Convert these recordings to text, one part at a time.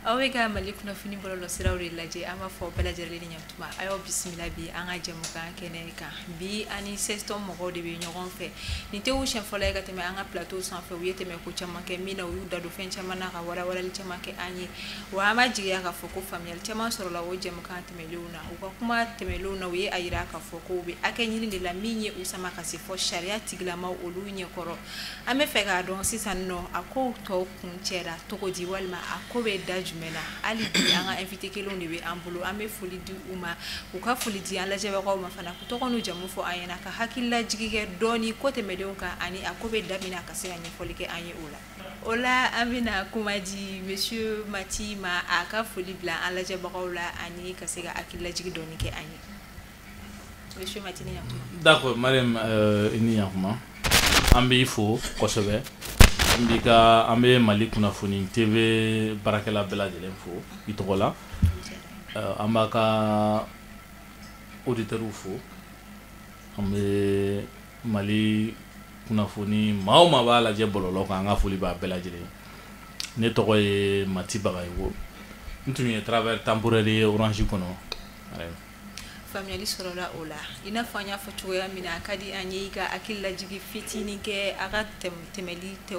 Awega malikuna fini bolo siraw de laje ama fo bela jerli ni nyamtuma ayo bismillah bi anga jamuka keneka bi ani seston mogo de bi nyogon fe ni te wo chef fola ga teme anga plateau sans fe wiyete me ko chama ke mina wu dadu fen chama na ga wala wala chama ke anyi wa ma jiya ka fo ko familial chama soro la wo jamuka teme luna ko kuma teme luna wi ayira ka fo ko bi akenyi ni la minye usama ka si fo sharia tigla ma olu nye koro ame fe ga don sisan no ako to kun chera to ko di walma akobe daju mena ali bi anga invité ke lon be ambulo ame foli di uma ko ka foli di ala jebe ko ma fana ko to kono jamu fo ayena ka hakilla jigige doni ko te medonka ani akobe damina ka se ani foli ke anye ola amina kumaji monsieur Matima aka foli bla ala jebe ko la ani ka se ga akilla jigi doni ke anye monsieur Matina d'accord madame ini yakuma ambi fo kosobe mbika ambe malikuna funi TV barakela bela de l'info itogola amaka auditeur fo ambe mali kuna funi mauma bala je bololo ka nga fuli ba bela jele ne togo e Mati bagay wo ntuni travers temporaire orange kono family sorola ola ina fanya foto ya mina kadi anyika akilla jigi fitini ke aga temeli te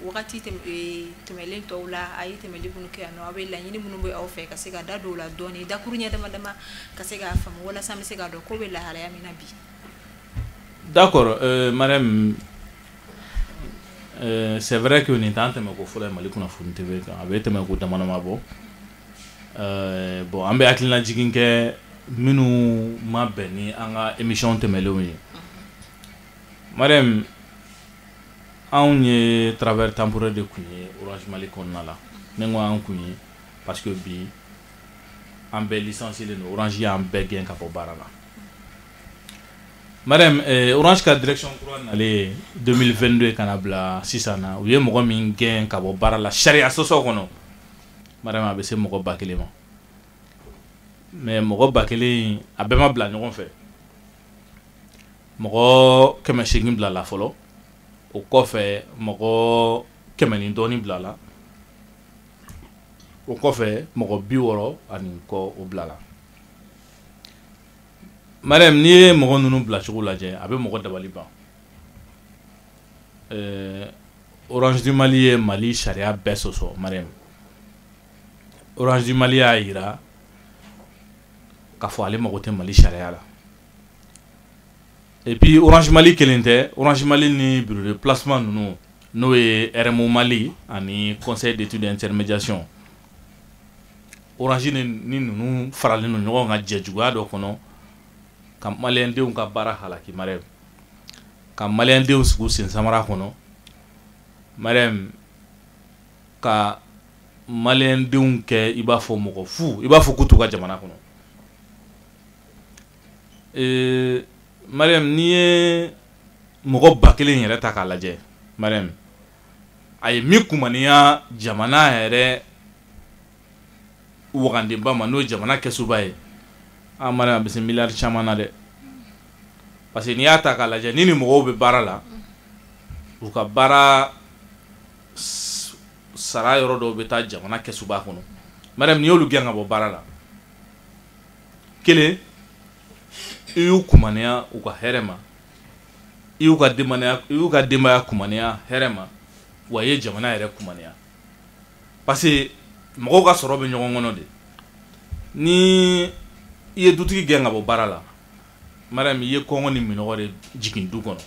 wakati temeli to ola ayi temeli bunu ke no abela nyini bunu boy awfe kasega dado la doni dakurunya dama kasega fam wala sami sega do ko bela hala ya mina bi d'accord madame c'est vrai que ni tante me ko fola malikuna fun TV avec me ko damana mabo bon ambe akilla jigi ke minu ma beni anga émission temelo yi madame on ye travers temporaire de kunye Orange Mali konnala nengo an kunye parce que bi en bel licencié le Orange ya en begen ka po barala madame Orange ka direction couronne aller 2022 kanabla sisana uye mogo min gen ka po barala sharia soso kono madame abese mogo bakelema mais mogo bakele abema bla ñogon fe mogo keme shingin bla la folo o kofe mogo keme ni doni bla la o kofe mogo biworo ani ko o bla la madame ni mogo nunu bla chugu la je abe mogo dabali ba Orange du Mali Mali sharia besoso madame Orange du Mali a ira ka fo ale magote Mali sharia la et puis Orange Mali kelente Orange Mali ni bureau de placement no e RMO Mali ani conseil d'études et intermédiation Orange ni nunu farale no nyogo nga jejuga do kono kam malien de ka bara halaki marem kam malien de usgu sen samara kono marem ka malien de ke iba fo moko fu iba fo kutu ka jamana kono Mariam ni ye mogo bakelen yɛrɛ ta k'a lajɛ Mariam a ye min kumaniya jamana yɛrɛ wagandenba ma n'o jamana kɛsuba ye Mariam a bɛ se miliyari caman na dɛ parce que n'i y'a ta k'a lajɛ ni mɔgɔw bɛ baara la u ka baara sara yɔrɔ dɔw bɛ taa jamana kɛsuba kɔnɔ Mariam n'i y'olu gɛn ka bɔ baara la kelen iyu kumaniya u ka hɛrɛ ma iyu ka denbaya kumaniya hɛrɛ ma wa ye jamana yɛrɛ kumaniya parce que mɔgɔw ka sɔrɔ bɛ ɲɔgɔn kɔnɔ de ni i ye dutigi gɛn ka bɔ baara la Mariam i ye kɔngɔ ni minɔgɔ de jigin du kɔnɔ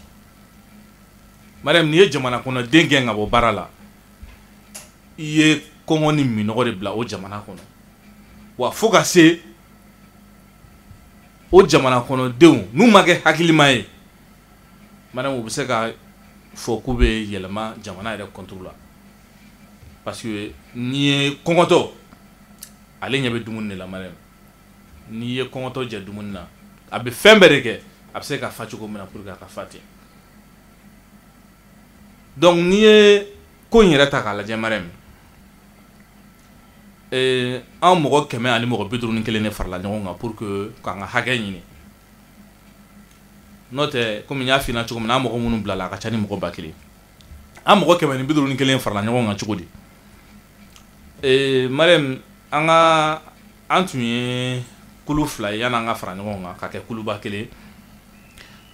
Mariam n'i ye jamana kɔnɔ den gɛn ka bɔ baara la i ye kɔngɔ ni minɔgɔ de bila o jamana kɔnɔ wa fo ka se o jamana kɔnɔ denw n'u ma kɛ hakilima ye Madame u bɛ se ka fɔ k'u bɛ yɛlɛma jamana yɛrɛ contrôle la parce que n'i ye kɔngɔtɔ ale ɲɛ bɛ dumuni de la Madame n'i ye kɔngɔtɔ jɛ dumuni na a bɛ fɛn bɛɛ de kɛ a bɛ se ka fa cogo min na pour que a ka fa ten donc n'i ye ko in yɛrɛ ta k'a lajɛ Madame an mɔgɔ 100 ani mɔgɔ 51 de farala ɲɔgɔn kan pour que k'an ka hakɛ ɲini n'o tɛ komi n y'a f'i ɲɛna cogo min na an mɔgɔ minnu bilala a ka ca ni mɔgɔ 1000 an mɔgɔ 151 farala ɲɔgɔn kan cogo di Marème an tun ye kulu 2 ye yan'an ka fara ɲɔgɔn kan ka kɛ kuluba 1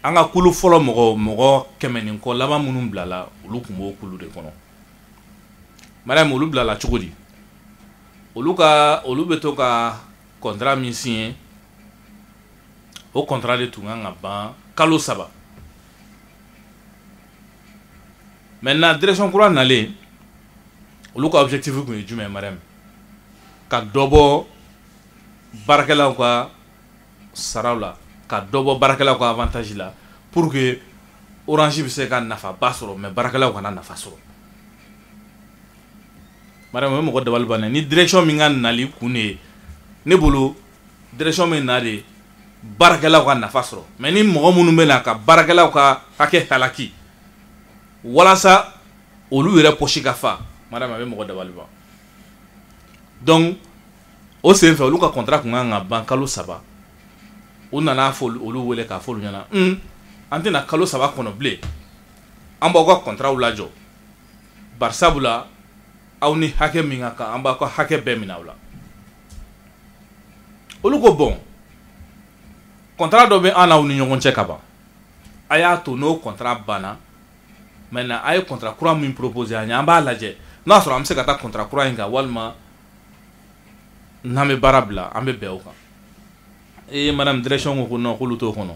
an ka kulu fɔlɔ mɔgɔ 100 ni kɔ laban minnu bilala olu tun b'o kulu de kɔnɔ Marème olu bilala cogo di olu bɛ to ka contrat min signé o contrat de tun kan ka ban kalo 3 maintenant direction kura nalen olu ka objectif kun ye jumɛn Marème ka dɔ bɔ baarakɛlaw ka saraw la ka dɔ bɔ baarakɛlaw ka avantage la pour que Orange bɛ se ka nafa ba sɔrɔ mais baarakɛlaw kana nafa sɔrɔ Marème o ye mɔgɔ dabali banna ni direction min ka nali kun de ne bolo direction min na de baarakɛlaw ka nafa sɔrɔ mais ni mɔgɔ minnu bɛ na ka baarakɛlaw ka hakɛ halaki walasa olu yɛrɛ poche ka fa Marème a bɛ mɔgɔ dabali ban donc o sen fɛ olu ka contrat kun kan ka ban kalo 3 u nana fɔ olu wele k'a fɔ olu ɲɛna an tɛna kalo 3 kɔnɔ bilen an b'aw ka contrat lajɔ barisabula aw ni hakɛ min ka kan an b'aw ka hakɛ bɛɛ minɛ aw la olu ko bon contrat dɔ bɛ an n'aw ni ɲɔgɔn cɛ ka ban a y'a to n'o contrat banna maintenant a ye contrat kura min proposer an ye an b'a lajɛ n'a sɔrɔ an bɛ se ka taa contrat kura in kan walima n'an bɛ baara bila an bɛ bɛn o kan madame direction ko non k'olu t'o kɔnɔ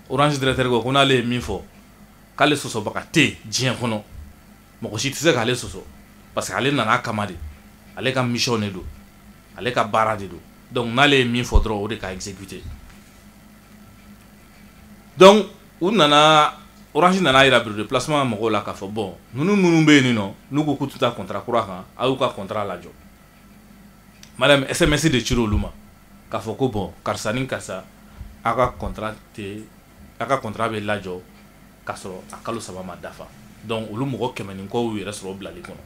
Orange directeur ko n'ale ye min fɔ k'ale sɔsɔbaga tɛ diɲɛ kɔnɔ mɔgɔ si tɛ se k'ale sɔsɔ parce que ale nana kama de ale ka mission de don ale ka baara de don donc n'ale ye min fɔ dɔrɔn o de ka exécuter donc u nana Orange nana yira bureau de placement mɔgɔw la k'a fɔ bon ninnu minnu bɛ yen nɔ n'u ko k'u tɛ taa contrat kura kan a y'u ka contrat lajɔ Madame SMS de cira olu ma k'a fɔ ko bon karisa ni karisa a ka contrat bɛ lajɔ k'a sɔrɔ a kalo 3 ma dafa donc olu mɔgɔ 100 ni kɔ y'u yɛrɛ sɔrɔ o bilali kɔnɔ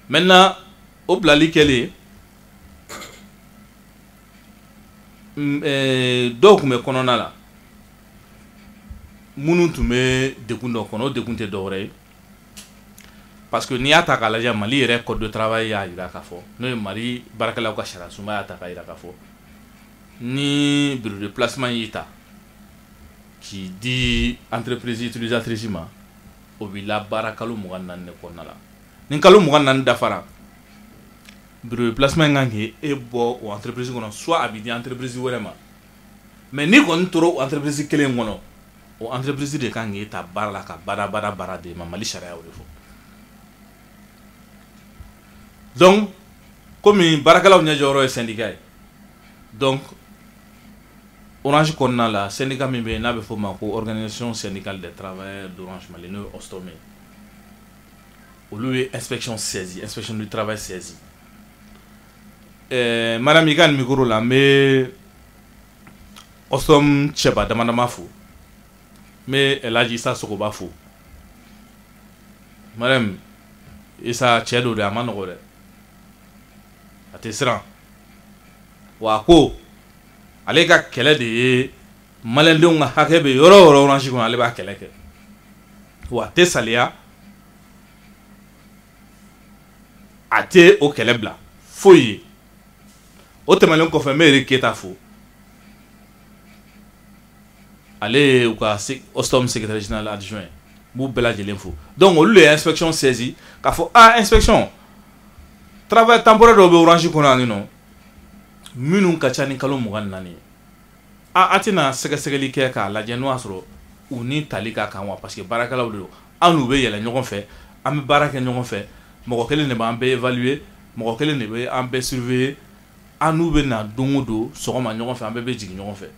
maintenant o bilali kɛlen dɔw tun bɛ kɔnɔna la minnu tun bɛ degun dɔ kɔnɔ o degun tɛ dɔwɛrɛ ye parce que n'i y'a ta k'a lajɛ Mali yɛrɛ code de travail y'a jira k'a fɔ n'o ye Mali baarakɛlaw ka sariya sunba y'a ta k'a jira k'a fɔ ni bureau de placement y'i ta k'i di entreprise utilisatrice ma o b'i labaara kalo 24 de kɔnɔna la ni kalo 24 dafara bureau de placement kan k'e bɔ o entreprise kɔnɔ soit a bɛ di entreprise wɛrɛ ma mais n'i kɔni tora o entreprise kelen kɔnɔ o entreprise de kan k'e ta baara la ka baara de ma Mali sariya y'o de fɔ donc komi baarakɛlaw ɲɛjɔyɔrɔ ye syndicat ye donc Orange kɔnɔna la syndicat min bɛ yen n'a bɛ fɔ o ma ko organisation syndicale des travailleurs d'Orange Mali n'o ye Ostom ye olu ye inspection du travail saisi madame i ka nin micro la n bɛ Ostom cɛba damadama fo n bɛ Elhaji Isa Sogoba fo madame Isa cɛ do de a ma nɔgɔ dɛ a tɛ siran wa ko ale ka kɛlɛ de ye maliyɛndenw ka hakɛ bɛ yɔrɔ o yɔrɔ Orange kɔnɔ ale b'a kɛlɛ kɛ wa a tɛ saliya a tɛ o kɛlɛ bila foyi ye o tɛmɛnen kɔfɛ n bɛ Eric Keta fo ale ye u ka Ostom secrétaire général adjoint n b'u bɛɛ lajɛlen fo donc olu de ye inspection saisi k'a fɔ inspection travail temporaire dɔw bɛ Orange kɔnɔ yan nɔ minnu ka ca ni kalo 24 ye a tɛna sɛgɛsɛgɛli kɛ k'a lajɛ n'o y'a sɔrɔ u ni tali ka kan wa parce que baarakɛlaw de don an n'u bɛ yɛlɛ ɲɔgɔn fɛ an bɛ baara kɛ ɲɔgɔn fɛ mɔgɔ kelen de b'an bɛɛ évaluer mɔgɔ kelen de bɛ an bɛɛ surveiller an n'u bɛ na don o don sɔgɔma ɲɔgɔn fɛ an bɛɛ bɛ jigin ɲɔgɔn fɛ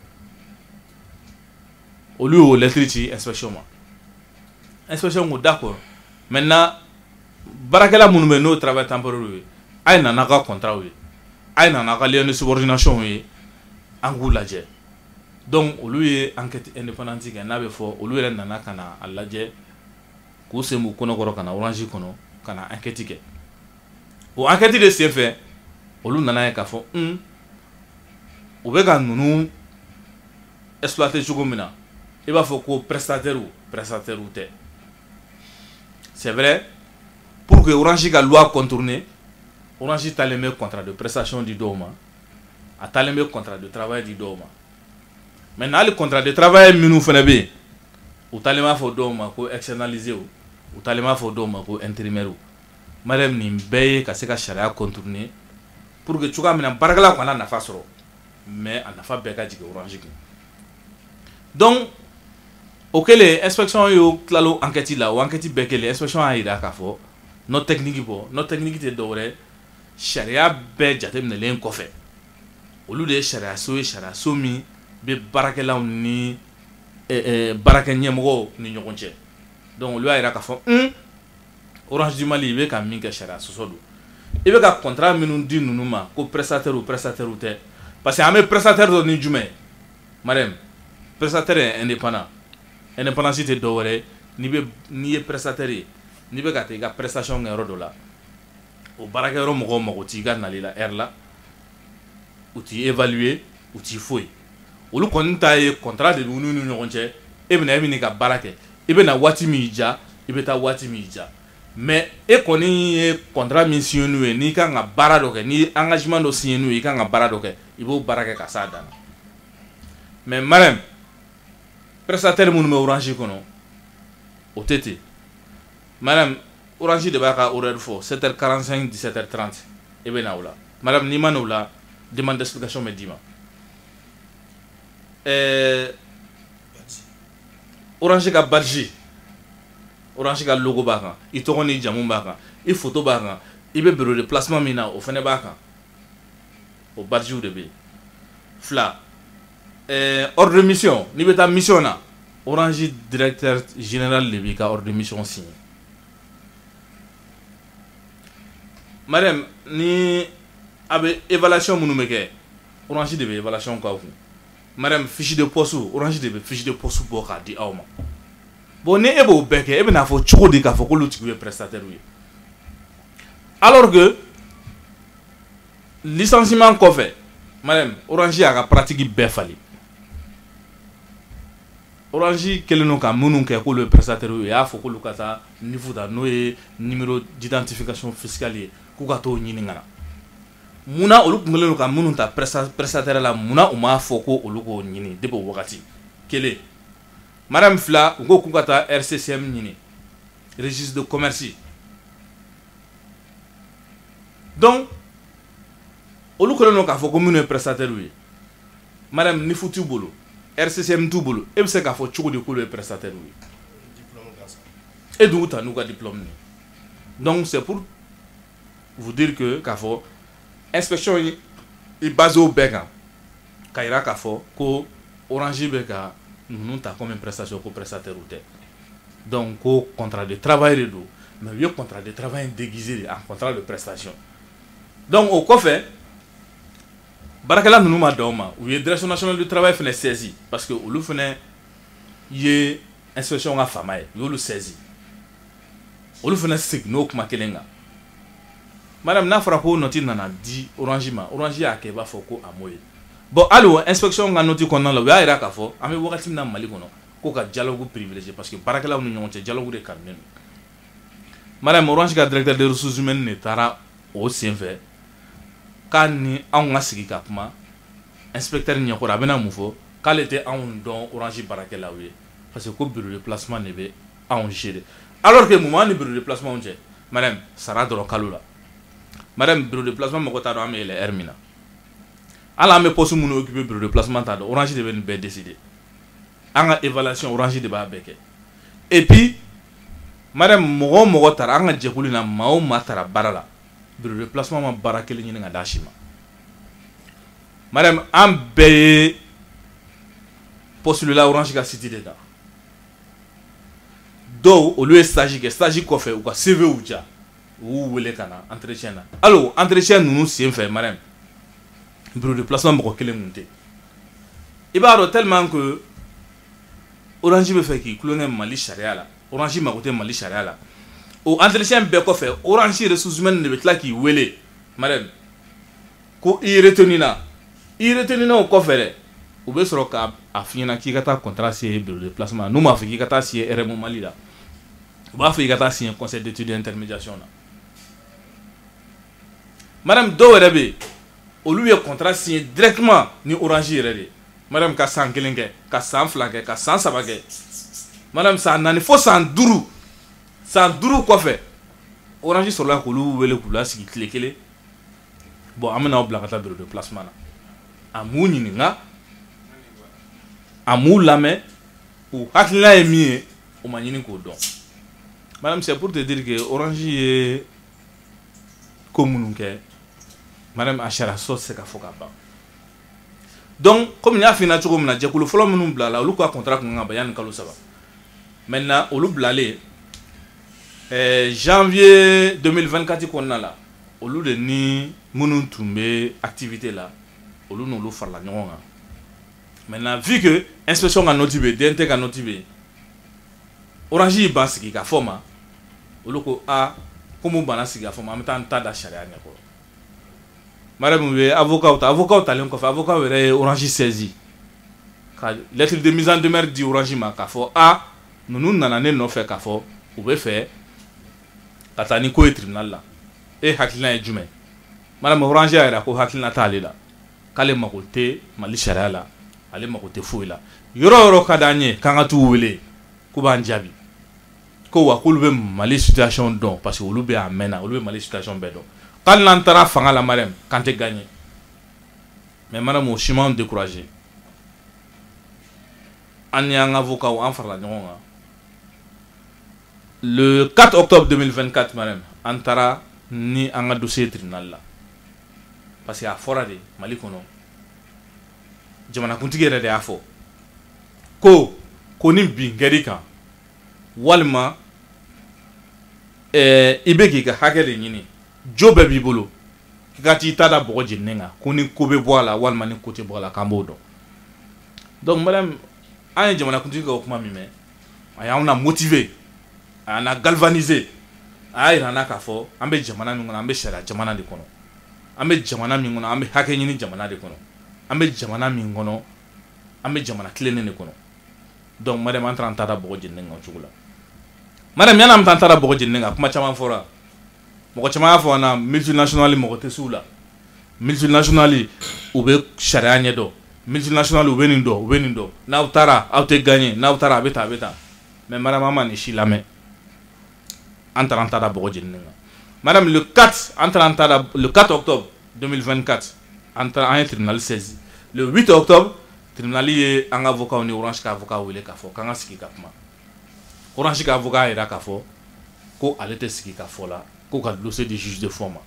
olu y'o lettre ci inspection ma inspection ko d'accord maintenant baarakɛla minnu bɛ yen n'o travail temporaire ye a ye na n'a ka contrat ye a ye na n'a ka lien de subordination ye an k'u lajɛ donc olu ye enquête indépendante kɛ n'a bɛ fɔ olu yɛrɛ nana ka na a lajɛ k'u sen b'u kɔnɔkɔrɔ ka na Orange kɔnɔ ka na enquête kɛ o enquête de senfɛ olu nana ye k'a fɔ u bɛ ka ninnu exploiter cogo min na i b'a fɔ ko prestataire tɛ. C'est vrai, pour que Orange ka loi contourner, Orange talen bɛ contrat de prestation di dɔw ma, a talen bɛ contrat de travail di dɔw ma. Maintenant hali contrat de travail minnu fana bɛ yen, u talen b'a fɔ dɔw ma ko externalisé u talen b'a fɔ dɔw ma ko intérimaire. Madame nin bɛɛ ye ka se ka sariya contourner pour que cogoya min na baarakɛla kana nafa sɔrɔ, mais a nafa bɛɛ ka jigin Orange kun. Donc o kɛlen inspection y'o tilalo enquête la, o enquête bɛɛ kɛlen inspection y'a yira k'a fɔ note technique bɔ, note technique tɛ dɔwɛrɛ sariya bɛɛ jateminɛlen kɔfɛ olu de ye sariyaso ye, sariyaso min bɛ baarakɛlaw ni baarakɛ ɲɛmɔgɔw ni ɲɔgɔn cɛ. Donc olu y'a yira k'a fɔ Orange du Mali i bɛ ka min kɛ sariya sɔsɔ don, i bɛ ka contrat minnu di ninnu ma ko prestataire tɛ, parce que an bɛ prestataire dɔ ni jumɛn madame, prestataire est indépendant. Indépendance tɛ dɔwɛrɛ n'i ye prestataire ye n'i bɛ ka taa i ka prestation kɛ yɔrɔ dɔ la o baarakɛyɔrɔ mɔgɔw mago t'i ka nali la heure la, u t'i évaluer u t'i foyi, olu kɔni ta ye contrat de b'u ni ɲɔgɔn cɛ, e bɛ n'i ka baara kɛ, i bɛ na waati min y'i diya i bɛ taa waati min y'i diya, mais e kɔni ye contrat min signé n'u ye n'i kan ka baara dɔ kɛ, ni engagement dɔ signé n'u ye i kan ka baara dɔ kɛ i b'o baara kɛ ka s'a dan na. Mais madame prestataire minnu bɛ Orange kɔnɔ o tɛ ten. Madame Orange de b'a ka horaire fɔ 7h45 17h30 e bɛ na o la. Madame n'i ma na o la demande d'explication bɛ d'i ma. Orange ka badge, Orange ka logo b'a kan, i tɔgɔ ni jamu b'a kan, i photo b'a kan, i bɛ bureau de placement min na o fana b'a kan, o badge de bɛ yen. Fila ordre de mission, n'i bɛ taa mission na Orange directeur général de b'i ka ordre de mission signé. Madame ni a bɛ évaluation minnu bɛ kɛ Orange de bɛ évaluation k'aw kun. Madame fiche de poste Orange de bɛ fiche de poste bɔ k'a di aw ma. Bon ni e b'o bɛɛ kɛ e bɛ n'a fɔ cogo di k'a fɔ k'olu tigiw ye prestataire ye, alors que licenciement kɔfɛ madame Orange y'a ka pratique bɛɛ falen. Orange kɛlen don ka minnu kɛ k'olu ye prestataire ye, o y'a fɔ k'olu ka taa niveau ta n'o ye numéro d'identification fiscale ye k'u ka t'o ɲini ka na. Munna olu tun kɛlen don ka minnu ta prestataire la, munna u m'a fɔ ko olu k'o ɲini depuis o wagati kelen. Madame fila u ko k'u ka taa RCCM ɲini, registre de commerce. Donc olu kɛlen don k'a fɔ ko minnu ye prestataire ye, madame ni fu t'u bolo RCCM t'u bolo, e bɛ se k'a fɔ cogo di k'olu ye prestataire ye, e dun ta n'u ka diplôme. Donc c'est pour vous dire que k'a fɔ inspection i basé o bɛɛ kan ka yira k'a fɔ ko Orange bɛ ka ninnu ta comme prestation ko prestataire tɛ. Donc ko contrat de travail de don, mais u ye contrat de travail déguisé en contrat de prestation. Donc o kɔfɛ baarakɛla ninnu ma d'aw ma, u ye direction nationale du travail fana saisi parce que olu fana ye inspection ka faama ye, u y'olu saisi, olu fana seginn'o kuma kelen kan. Madame n'a fɔra ko noti nana di Orange ma, Orange y'a kɛ i b'a fɔ ko a m'o ye. Bon hali o inspection ka noti kɔnɔna la u y'a yira k'a fɔ an bɛ wagati min na Mali kɔnɔ ko ka dialogue privilégié parce que baarakɛlaw ni ɲɔgɔn cɛ dialogue de kanu don. Madame Orange ka directeur des ressources humaines de taara o sen fɛ k'a ni anw ka sigi ka kuma inspecteur ɲɛkɔrɔ a bɛna mun fɔ k'ale tɛ anw dɔn Orange baarakɛlaw ye parce que ko bureau de placement de bɛ anw gérer, alors que moment ni bureau de placement cɛ madame sara dɔrɔn kalo la. Madame bureau de placement mɔgɔ t'a dɔn an bɛ yɛlɛ heure min na, hali an bɛ poste minnu occupé bureau de placement t'a dɔn, Orange de bɛ nin bɛɛ décider, an ka évaluation Orange de b'a bɛɛ kɛ. Et puis madame mɔgɔ o mɔgɔ taara an ka jɛkulu in na maa o maa taara baara la bureau de placement ma baara kelen ɲini ka d'a si ma. Madame an bɛɛ ye postulé la Orange ka site de kan, dɔw olu ye stage kɛ, stage kɔfɛ u ka CV u ja u y'u wele ka na entretien na. Alors entretien ninnu sen fɛ madame bureau de placement mɔgɔ kelen kun tɛ. I b'a dɔn tellement que Orange bɛ fɛ k'i tulonkɛ Mali sariya la, Orange mago tɛ Mali sariya la. O entretien bɛɛ kɔfɛ Orange ressources humaines de bɛ tila k'i wele madame ko i retenu na o kɔfɛ dɛ u bɛ sɔrɔ ka a f'i ɲɛna k'i ka taa contrat signer bureau de placement n'u m'a fɔ k'i ka taa signer RMO Mali la u b'a fɔ i ka taa signer conseil d'étude d'intermédiation na madame dɔw yɛrɛ bɛ yen olu ye contrat signer directement ni Orange yɛrɛ de madame ka san 1 kɛ ka san 2 kɛ ka san 3 kɛ madame san 4 fo san 5 kɔfɛ Orange sɔrɔla k'olu wele k'u lasigi tile 1 bon an bɛna aw bila ka taa bureau de placement na a m'u ɲininka a m'u lamɛn u hakilina ye min ye o ma ɲini k'o dɔn madame c'est pour te dire que Orange ye ko minnu kɛ madame a sariya sɔrɔ tɛ se ka fɔ ka ban donc comme n y'a f'i ɲɛna cogo min na jɛkulu fɔlɔ minnu bilala olu ka contrat kun kan ka ban yanni kalo 3 maintenant olu bilalen janvier 2024 kɔnɔna la olu de ni minnu tun bɛ activité la olu n'olu farala ɲɔgɔn kan maintenant vu que inspection ka note bɛ DNT ka note bɛ Orange y'i ban sigi ka fɔ ma olu ko komi banna sigi ka fɔ ma an bɛ taa an ta da sariya ɲɛkɔrɔ madame u ye avocat talen kɔfɛ avocat yɛrɛ ye Orange saisi ka lettre de mise en demeure di Orange ma k'a fɔ ninnu nana ne nɔfɛ k'a fɔ u bɛ fɛ ka taa ni ko ye tribunal la e hakilina ye jumɛn madame Orange y'a yɛrɛ ko hakilina t'ale la k'ale mago tɛ Mali sariya la ale mago tɛ foyi la yɔrɔ o yɔrɔ ka d'an ye k'an ka t'u wele k'u b'an jaabi ko wa k'olu bɛ Mali situation dɔn parce que olu bɛ a mɛnna olu bɛ Mali situation bɛɛ dɔn k'ali n'an taara fanga la madame k'an tɛ gagner mais madame o si m'an découragé an ni an avocat an farala ɲɔgɔn kan le 4 octobre 2024 madame an taara ni an ka dossier tribunal la parce que a fɔra de Mali kɔnɔ jamanakuntigi yɛrɛ de y'a fɔ ko ni bin kɛr'i kan walima i bɛ k'i ka hakɛ de ɲini jo bɛɛ b'i bolo k'i ka t'i ta da bɔgɔ jeninen kan ko ni ko bɛ bɔ a la walima ni ko tɛ bɔ a la k'an b'o dɔn donc madame an ye jamanakuntigi ka o kuma min mɛn a y'anw na motiver a y'an na galvaniser a y'a yira an na k'a fɔ an bɛ jamana min kɔnɔ an bɛ sariya jamana de kɔnɔ an bɛ jamana min kɔnɔ an bɛ hakɛ ɲini jamana de kɔnɔ an bɛ jamana min kɔnɔ an bɛ jamana tilennen de kɔnɔ donc madame an taara an ta da bɔgɔ jeninen kan o cogo la madame yan'an bɛ taa an ta da bɔgɔ jeninen kan kuma caman fɔra mɔgɔ caman y'a fɔ an na multinational mɔgɔ tɛ s'u la multinational u bɛ sariya ɲɛ dɔn multinational u bɛ nin dɔn u bɛ nin dɔn n'aw taara aw tɛ gagner n'aw taara a bɛ tan a bɛ tan mais madame an ma nin si lamɛn an taara an ta da bɔgɔ jeninen kan madame le 4 an taara an ta da le 4 octobre 2024 an ye tribunal saisi le 8 octobre tribunal ye an ka avocat ni Orange ka avocat wele k'a fɔ k'an ka sigi ka kuma Orange ka avocat yira k'a fɔ ko ale tɛ sigi ka fɔ la ko ka dossier de juge de fond ma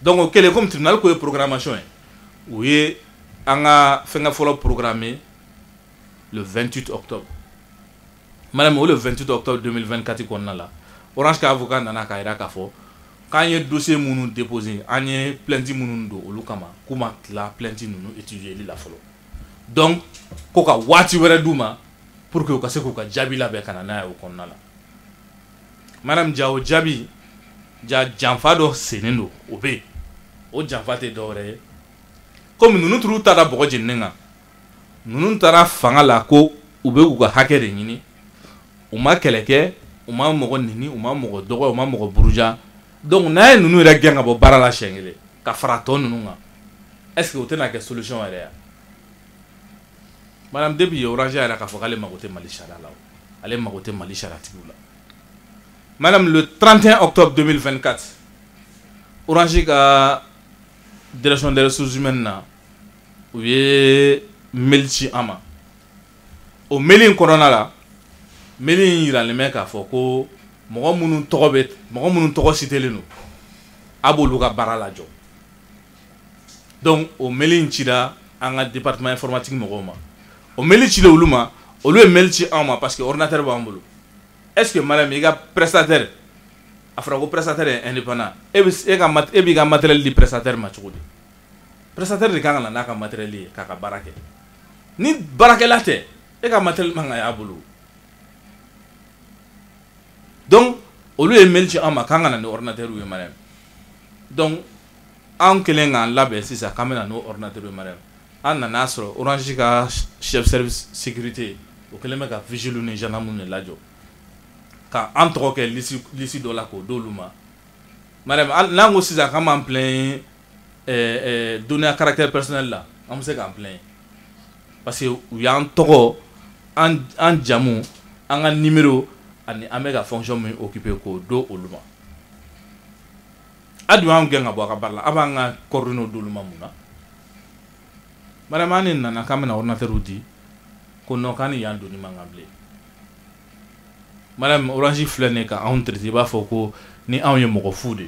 donc o kɛlen comme tribunal ko ye programmation ye u ye an ka fɛngɛ fɔlɔ programmé le 28 octobre madame o le 28 octobre 2024 kɔnɔna la Orange ka avocat nana k'a yira k'a fɔ k'an ye dossier minnu déposé an ye plainte minnu don olu kama k'u ma tila plainte ninnu étudier la fɔlɔ donc ko ka waati wɛrɛ d'u ma pour que u ka se k'u ka jaabi labɛn ka na n'a ye o kɔnɔna la madame ja o jaabi janfa dɔ sennen don o bɛ yen o janfa tɛ dɔwɛrɛ ye komi ninnu t'u ta da bɔgɔ jeninen kan ninnu taara fanga la ko u bɛ k'u ka hakɛ de ɲini u ma kɛlɛ kɛ u ma mɔgɔ nini u ma mɔgɔ dɔgɔ u ma mɔgɔ buruja donc n'a ye ninnu yɛrɛ gɛn ka bɔ baara la siɲɛ kelen ka fara tɔ ninnu kan est-ce que o tɛna kɛ solution yɛrɛ ya madame depuis Orange yɛrɛ k'a fɔ k'ale mago tɛ Mali sariya la ale mago tɛ Mali sariyatigiw la madame le 31 octobre 2024 Orange ka direction des ressources humaines na u ye mail ci an ma o mail in kɔnɔna la mail in yiralen bɛ k'a fɔ ko mɔgɔ minnu tɔgɔ citelen don a b'olu ka baara lajɔ donc o mail in cira an ka département informatique mɔgɔw ma o mail cilen olu ma olu ye mail ci an ma parce que ordinateur b'an bolo est-ce que madame i ka prestataire a fɔra ko prestataire est indépendant e b'i ka matériel di prestataire ma cogo di prestataire de kan ka na n'a ka matériel ye k'a ka baara kɛ ni baarakɛla tɛ e ka matériel man ka y'a bolo donc olu ye mail ci an ma k'an ka na ni ordinateur ye madame donc an kɛlen k'an labɛn sisan k'an bɛna n'o ordinateur ye madame an nana sɔrɔ Orange ka chef service sécurité o kɛlen bɛ ka vigile ni gendarme de lajɔ ka an tɔgɔ kɛ liste dɔ la k'o d'olu ma madame n'an ko sisan k'an b'an plaindre données à caractère personnel la an bɛ se k'an plaindre parce que u y'an tɔgɔ an jamu an ka numéro ani an bɛ ka fonction min occuper k'o do olu ma a dun an gɛn ka bɔ a ka baara la a b'an ka coordonnées d'olu ma mun na madame an ni nana k'an bɛna ordinateur di ko non k'an ni yan doni man kan bilen madame Orange filɛ nin ka anw traiter i b'a fɔ ko ni anw ye mɔgɔ fu de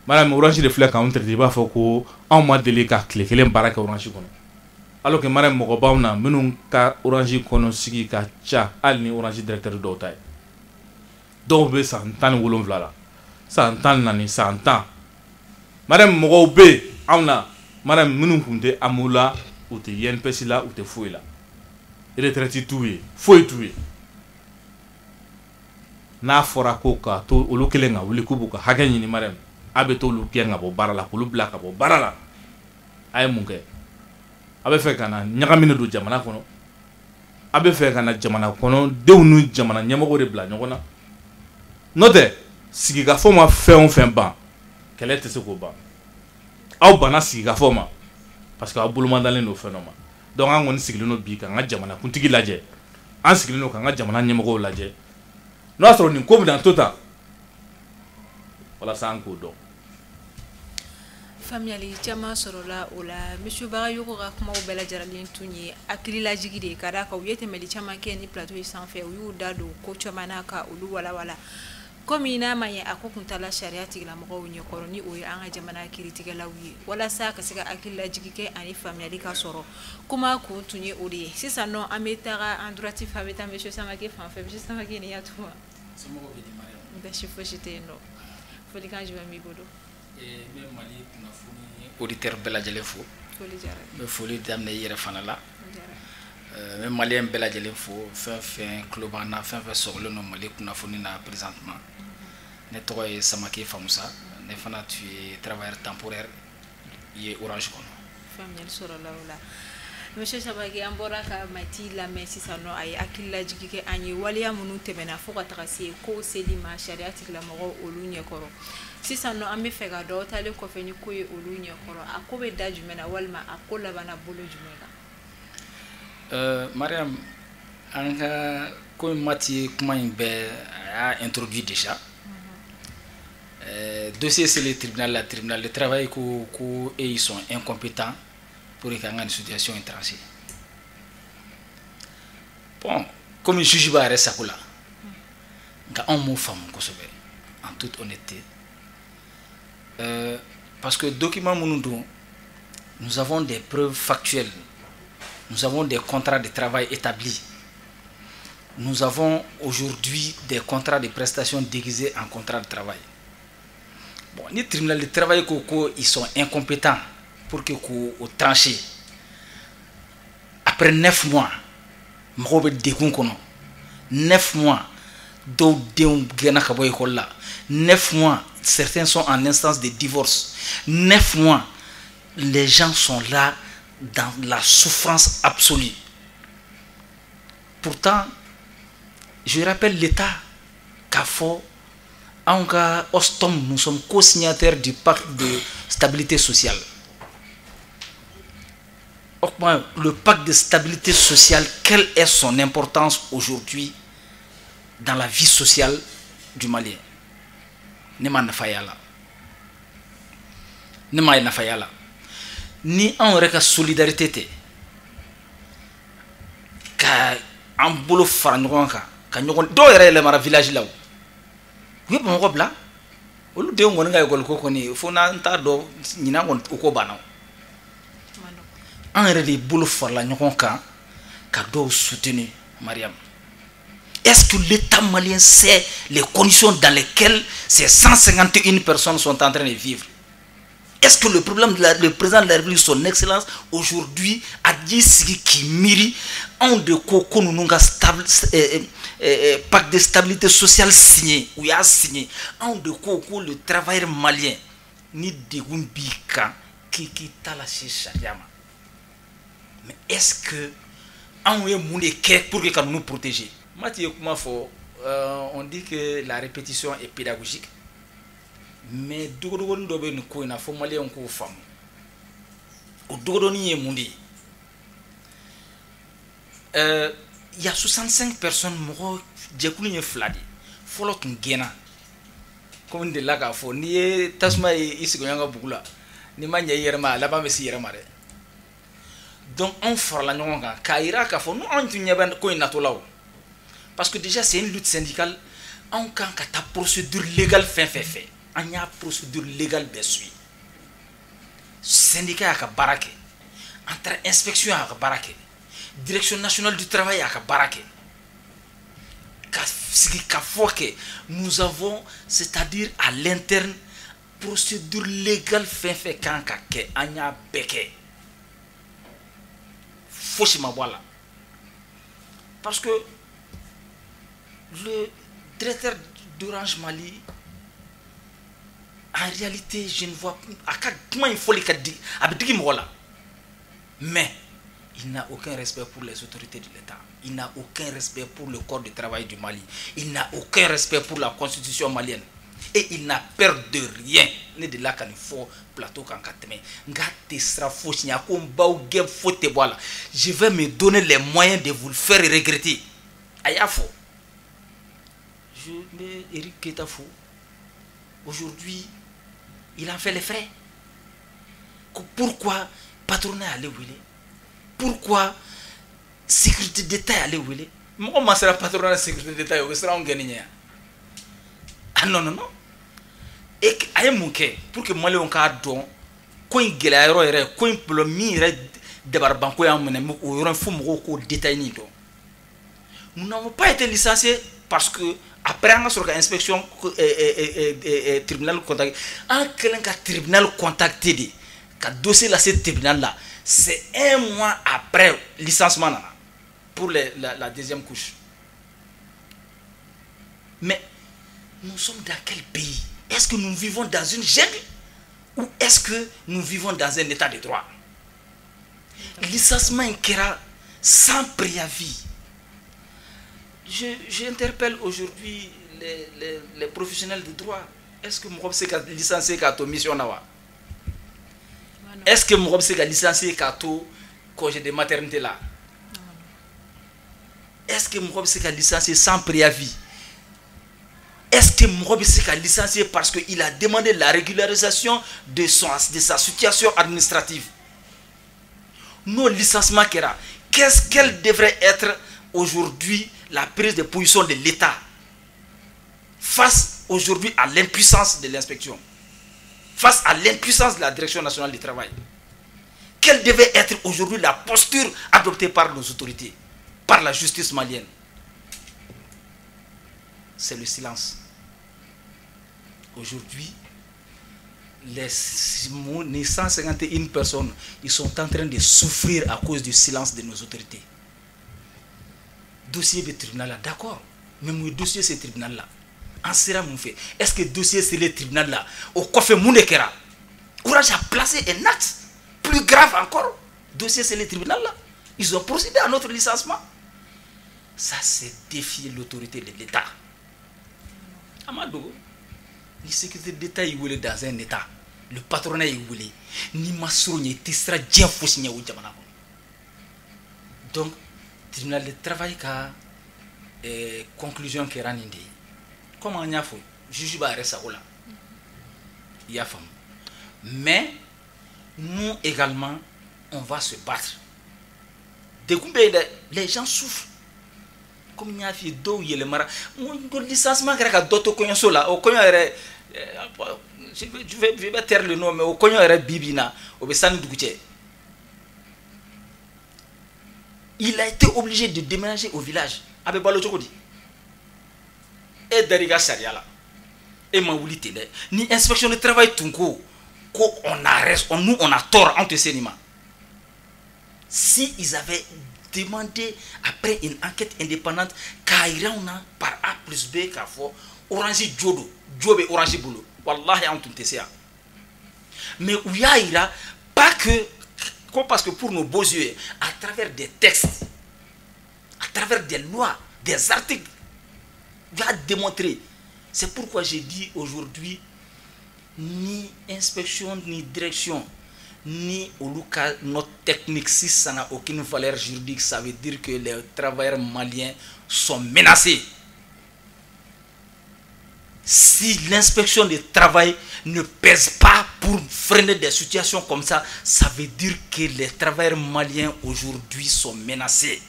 madame Orange de filɛ k'anw traiter i b'a fɔ ko anw ma deli ka tile kelen baara kɛ Orange kɔnɔ alors que madame mɔgɔ b'anw na minnu ka Orange kɔnɔ sigi ka ca hali ni Orange directeur dɔw ta ye dɔw bɛ san 17 la san 14 san 10 madame mɔgɔw bɛ anw na madame minnu tun tɛ AMO la u tɛ INPS la u tɛ foyi la retraite t'u ye foyi t'u ye n'a fɔra ko ka to olu kelen ka wuli k'u b'u ka hakɛ ɲini madame a bɛ t'olu gɛn ka bɔ baara la k'olu bila ka bɔ baara la a ye mun kɛ a bɛ fɛ ka na ɲagamini don jamana kɔnɔ a bɛ fɛ ka na jamana kɔnɔ denw ni jamana ɲɛmɔgɔw de bila ɲɔgɔn na n'o tɛ sigikafɔ ma fɛn o fɛn ban kɛlɛ tɛ se k'o ban aw banna sigikafɔ ma parce que aw bolomadalen don fɛn dɔ ma donc an kɔni sigilen don bi k'an ka jamana kuntigi lajɛ an sigilen don k'an ka jamana ɲɛmɔgɔw lajɛ n'o y'a sɔrɔ nin ko bɛna to tan walasa an k'o dɔn. faamuyali caman sɔrɔla o la monsieur Bagayogo ka kumaw bɛɛ lajɛlen tun ye hakililajigi de ye ka d'a kan u ye tɛmɛli caman kɛ ni plateau yi sanfɛ u y'u da don ko caman na ka olu walawala komi n'a ma ɲɛ a ko kuntala sariya tigilamɔgɔw ɲɛkɔrɔ ni o ye an ka jamana kiritigɛlaw ye walasa ka se ka hakililajigi kɛ ani faamuyali ka sɔrɔ kuma kun tun ye o de ye sisan nɔ an bɛ taga en droite fɛ a bɛ taa monsieur Samake fan fɛ monsieur Samake ni yatuma basi fosi tɛ yen nɔ folikan jumɛn b'i bolo. N bɛ Mali kunnafoni auditeur bɛɛ lajɛlen fo n bɛ foli daminɛ i yɛrɛ fana la n bɛ maliyɛn bɛɛ lajɛlen fo fɛn fɛn tulo b'an na fɛn fɛn sɔgɔlen don Mali kunnafoni na présentement ne tɔgɔ ye Samake Famusa ne fana tu ye travailleur temporaire ye Orange kɔnɔ. faamuyali sɔrɔla o la monsieur Samake an bɔra ka Mati lamɛn sisan nɔ a ye hakililajigi kɛ an ye waleya minnu tɛmɛna fo ka taga se ko seli ma sariya tigilamɔgɔw olu ɲɛkɔrɔ sisan nɔ an bɛ fɛ ka dɔw talen kɔfɛ ni ko ye olu ɲɛkɔrɔ a ko bɛ da jumɛn na walima a ko labanna bolo jumɛn kan. Mariam an ka ko Mati ye kuma in bɛɛ a y'a introduit déjà dossier c'est le tribunal de travail ko et ils sont incompétents pour que an ka situation in trancher bon comme juge b'a yɛrɛ sago la nka anw m'o faamu kosɛbɛ en toute honnêteté parce que document minnu don nous avons des preuves factuelles, nous avons des contrats de travail établis, nous avons aujourd'hui des contrats de prestations déguisés en contrats de travail. Bon, les tribunaux de travail ils sont incompétents pour que au trancher. Après 9 mois, 9 mois, 9 mois, certains sont en instance de divorce. 9 mois, les gens sont là dans la souffrance absolue. Pourtant, je rappelle l'État qu'a fait en cas Ostom, nous sommes co-signataires du pacte de stabilité sociale. Le pacte de stabilité sociale, quelle est son importance aujourd'hui dans la vie sociale du Malien? Ni en reka solidarité te ka en bolo fara ɲɔgɔn kan ka ɲɔgɔn dɔw yɛrɛ yɛlɛmara village la u ye Bamakɔ bila olu denw kɔni ka école ko kɔni fo n'an t'a dɔn ɲinan kɔni u ko banna an yɛrɛ de bolo farala ɲɔgɔn kan ka dɔw soutenir Mariam. Est-ce que l'État malien sait les conditions dans lesquelles ces 151 personnes sont en train de vivre? Est-ce que le problème le président de la République, son excellence, aujourd'hui, a dit qui miri un de quoi nous pacte de stabilité sociale signé, ou il a signé, un de quoi le travailleur malien, ni de Gumbika, qui t'a lâché Chadiama. mais est-ce que on est mouné pour que nous protéger? Mathieu, comment faut on dit que la répétition est pédagogique, mais dogodogo ndobe ni ko ina fo malien ko fam o dogodo ni mundi il y a 65 personnes mo jekulu ni fladi folo kin gena comme de la ka fo ni tasma isi ko nyanga bugula ni manya yerma la ba mesi yerma de. Donc on fera la nyonga ka ira ka fo nous on tu nyaba ko ina to lawo parce que déjà c'est une lutte syndicale en quand ta procédure légale fait on y a procédure légale bien suit syndicat a barake entre inspection a barake direction nationale du travail a barake nous avons c'est-à-dire à l'interne procédure légale fait quand kake anya beke foshima voilà parce que le directeur d'Orange Mali en réalité je ne vois pas comment il faut les dire mais il n'a aucun respect pour les autorités de l'État, il n'a aucun respect pour le corps de travail du Mali, il n'a aucun respect pour la constitution malienne et il n'a peur de rien. Je vais me donner les moyens de vous le faire regretter. Ayafo. Mais Eric Ketafou, aujourd'hui, il en fait les frais. Pourquoi patronat allait où il est? Pourquoi sécurité d'État allait où il est? Comment sera patronat de sécurité d'État? Où sera on gagne? Ah non, non, non. Et aïe mon cœur, pour que moi, on cadre don, quand il y a un quand il peut le mire de barbanco et amener ou un fou moko détaillé. Nous n'avons pas été licenciés parce que après on a sur l'inspection tribunal contacté, en quel cas tribunal contacté, quand dossier là c'est tribunal là, c'est un mois après licenciement là, pour la deuxième couche. Mais nous sommes dans quel pays? Est-ce que nous vivons dans une jungle ou est-ce que nous vivons dans un état de droit? Licenciement sans préavis. J'interpelle aujourd'hui les professionnels de droit. Est-ce que moi c'est licencié quand mission là? Est-ce que moi c'est licencié quand congé de maternité là? Est-ce que moi c'est licencié sans préavis? Est-ce que Mourobi s'est licencié parce qu'il a demandé la régularisation de sa situation administrative? Nos licenciements, qu'elle devrait être aujourd'hui la prise de position de l'État face aujourd'hui à l'impuissance de l'inspection, face à l'impuissance de la Direction nationale du travail? Quelle devait être aujourd'hui la posture adoptée par nos autorités, par la justice malienne? C'est le silence. Aujourd'hui, les 151 personnes, ils sont en train de souffrir à cause du silence de nos autorités. Dossier du tribunal là, d'accord, mais mon dossier c'est le tribunal là. En sera mon fait. Est-ce que le dossier c'est le tribunal là? Au coffre Mounekera, Orange a placé un acte plus grave encore. Dossier c'est le tribunal là. Ils ont procédé à notre licenciement. Ça c'est défier l'autorité de l'État. Amadou, la sécurité d'État est dans un État. Le patronat est voulu. Ni masrogne, tisra bien fousigné au Djamana. Donc, le tribunal de travail a conclusion qui est ranindé. Comment on a fait? Juge va rester là. Il y a femme. Mais, nous également, on va se battre. Les gens souffrent. Comme il y a fait d'eau, il y a le mara. Mon licenciement, d'autres connaissent là. Au cognon, je vais taire le nom, mais au cognon, il y a Bibina, au Bessan Dougouché. Il a été obligé de déménager au village. Avec Balo Chokodi. Et Dariga Sariala. Et Maouli Télé. Ni inspection de travail Tunko. On arrête, nous on a tort entre ces animaux. Si ils avaient demandé après une enquête indépendante Kairauna par A plus B Kafo Orange Jodo Jobe Orange Boulot Wallahi Antum TCA. Mais où y a pas que Parce que pour nos beaux yeux, à travers des textes, à travers des lois, des articles, va démontrer. C'est pourquoi j'ai dit aujourd'hui, ni inspection, ni direction, ni notre technique, si ça n'a aucune valeur juridique, ça veut dire que les travailleurs maliens sont menacés. Si l'inspection du travail ne pèse pas pour freiner des situations comme ça, ça veut dire que les travailleurs maliens aujourd'hui sont menacés.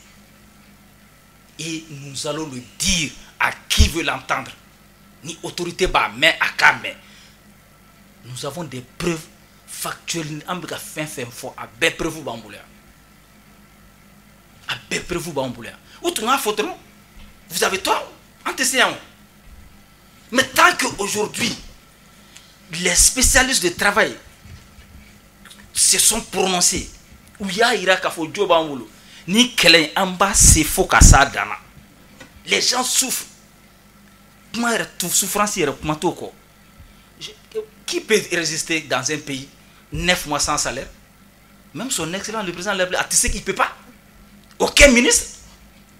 Et nous allons le dire à qui veut l'entendre. Ni autorité, mais à Kamé. Nous avons des preuves factuelles. À des preuves bamboulées. À des preuves bamboulées. Où tu as photo, vous avez tort. Antécédent. Mais tant qu'aujourd'hui, les spécialistes de travail se sont prononcés, où il y a Irakafo Djobamoulo, ni Kelen Amba c'est faux qu'à ça Dana. Les gens souffrent. Souffrance, qui peut résister dans un pays 9 mois sans salaire? Même son excellent, le président a dit qu'il ne peut pas. Aucun ministre.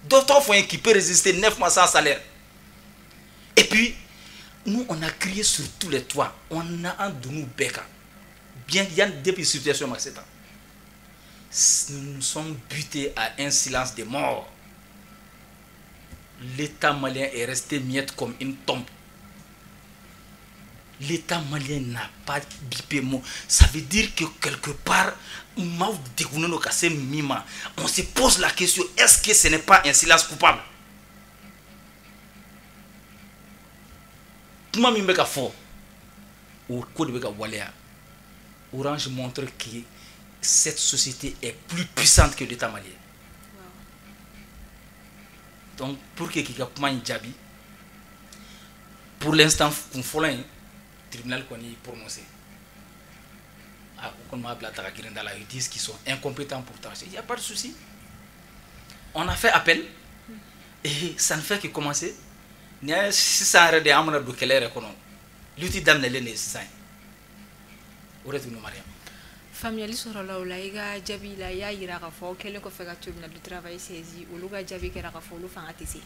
D'autres fois qui peut résister 9 mois sans salaire. Et puis, nous, on a crié sur tous les toits. On a un de nous béca. Bien qu'il y a des situations, nous sommes butés à un silence de mort. L'État malien est resté miette comme une tombe. L'État malien n'a pas bipé mot. Ça veut dire que quelque part, on se pose la question, est-ce que ce n'est pas un silence coupable? Orange montre que cette société est plus puissante que l'État malien. Donc, pour que Jabi, pour l'instant, le tribunal qu'on y prononcé. Ils disent qu'ils sont incompétents pour trancher. Il n'y a pas de souci. On a fait appel et ça ne fait que commencer. Si ça arrête de Amana de Keller, l'outil d'amener les nécessaires. Où est-ce que nous marions? Famille sur la iga jabi la ya ira ka fo kelen ko fega tribunal du travail saisi ou luga jabi kera ka fo lu fa atisi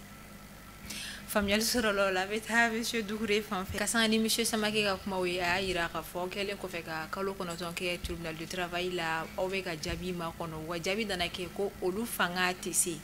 famille sur la beta monsieur Doucouré fan fe kasani monsieur Samake ka kuma we ya ira ka fo kelen ko fega kalo kono ton ke tribunal du travail la ovega jabi ma kono wa jabi dana ke ko olu fa atisi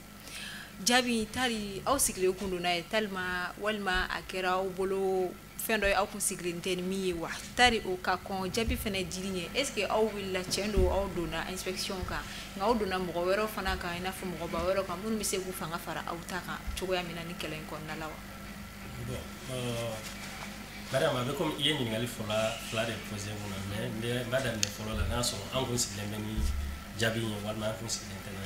jabi tali au sikle kundu na talma walma akera o bolo fendo au consigrinte mi wa tari o ka kon jabi fene dilinye est-ce que au willa chendo au dona inspection ka ngau dona mo wero fana ka ina fu mo ba wero ka mun mi se ku fanga fara au taka chogo ya mina ni kelen kon na lawa madame avec comme yé ni ngali fola de poser mais madame ne fola la naso en consigrinte ni jabi walma consigrinte na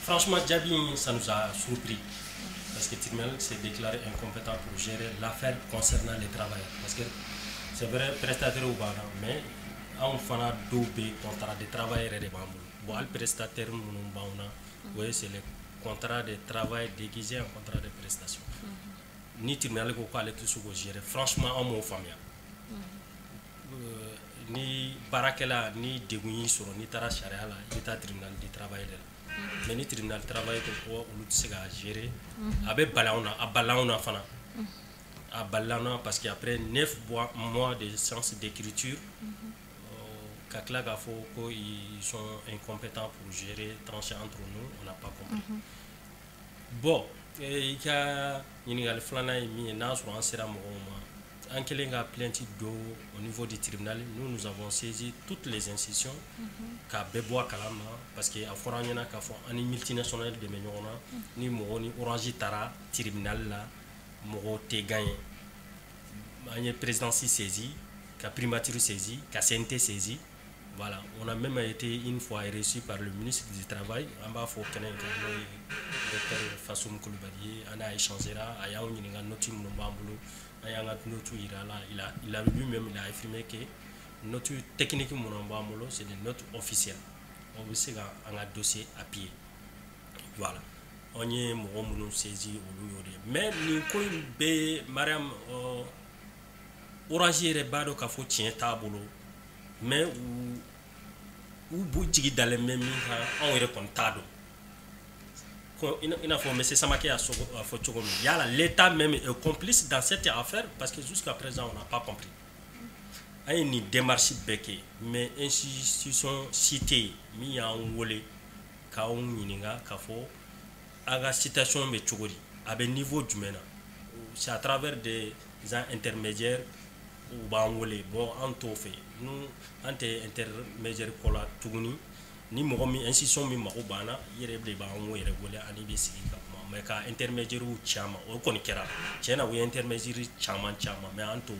franchement jabi ça nous a surpris. Parce que Tirmel s'est déclaré incompétent pour gérer l'affaire concernant les travailleurs. Parce que c'est vrai, prestataire ou pas, mais on fait un contrat de travailleurs et de bambou. Bon, le prestataire, c'est le contrat de travail déguisé en contrat de prestation. Ni Tirmel ou pas, tout ce que gérer. Franchement, on m'a famille. Ni Barakela, ni Degouni sur ni Tara Sharia, l'état tribunal du travail. Mais le tribunal travail que ou gérer avec balaona à balaona fana à balaona parce qu'après 9 mois de séance d'écriture kakla gafo ko ils sont incompétents pour gérer trancher entre nous, on n'a pas compris. Bon il y a une flana mi na sur un sera mo en kelenga plainte d'eau au niveau du tribunal. Nous avons saisi toutes les institutions ka beboa kalama parce que a foranyana ka fo ani multinational de menyona ni mo ni orange tara tribunal la mo te gagné ani présidence saisi ka primature saisi ka CNT saisi. Voilà, on a même été une fois reçu par le ministre du travail en bas faut kenen docteur Fassoum Koulibaly on a échangé là aya on ninga noti mo mbambulo. Il a lui-même affirmé que notre technique c'est des notes officielles. On veut c'est un dossier à pied. Voilà. On y est saisi mais nous connaissons madame Orange et Bado Kafo tient tableau mais u b'u jigi dalen bɛ min kan anw yɛrɛ kɔni t'a dɔn ko i n'a fɔ monsieur Samake a fɔ cogo min yala l'état même est complice dans cette affaire parce que jusqu'à présent on n'a pas compris an ye nin démarche bɛɛ kɛ mais institution si tɛ yen min y'an wele k'anw ɲininka k'a fɔ an ka citation bɛ cogo di a bɛ niveau jumɛn na c'est à travers des intermédiaires u b'an wele bon an t'o fɛ nous an tɛ intermédiaire ko la tuguni ni mɔgɔ min institution min mago banna i yɛrɛ de b'an yɛrɛ wele ani bɛ sigi ka kuma mais ka intermédiaire caman o kɔni kɛra tiɲɛ na u ye intermédiaire caman mais an t'o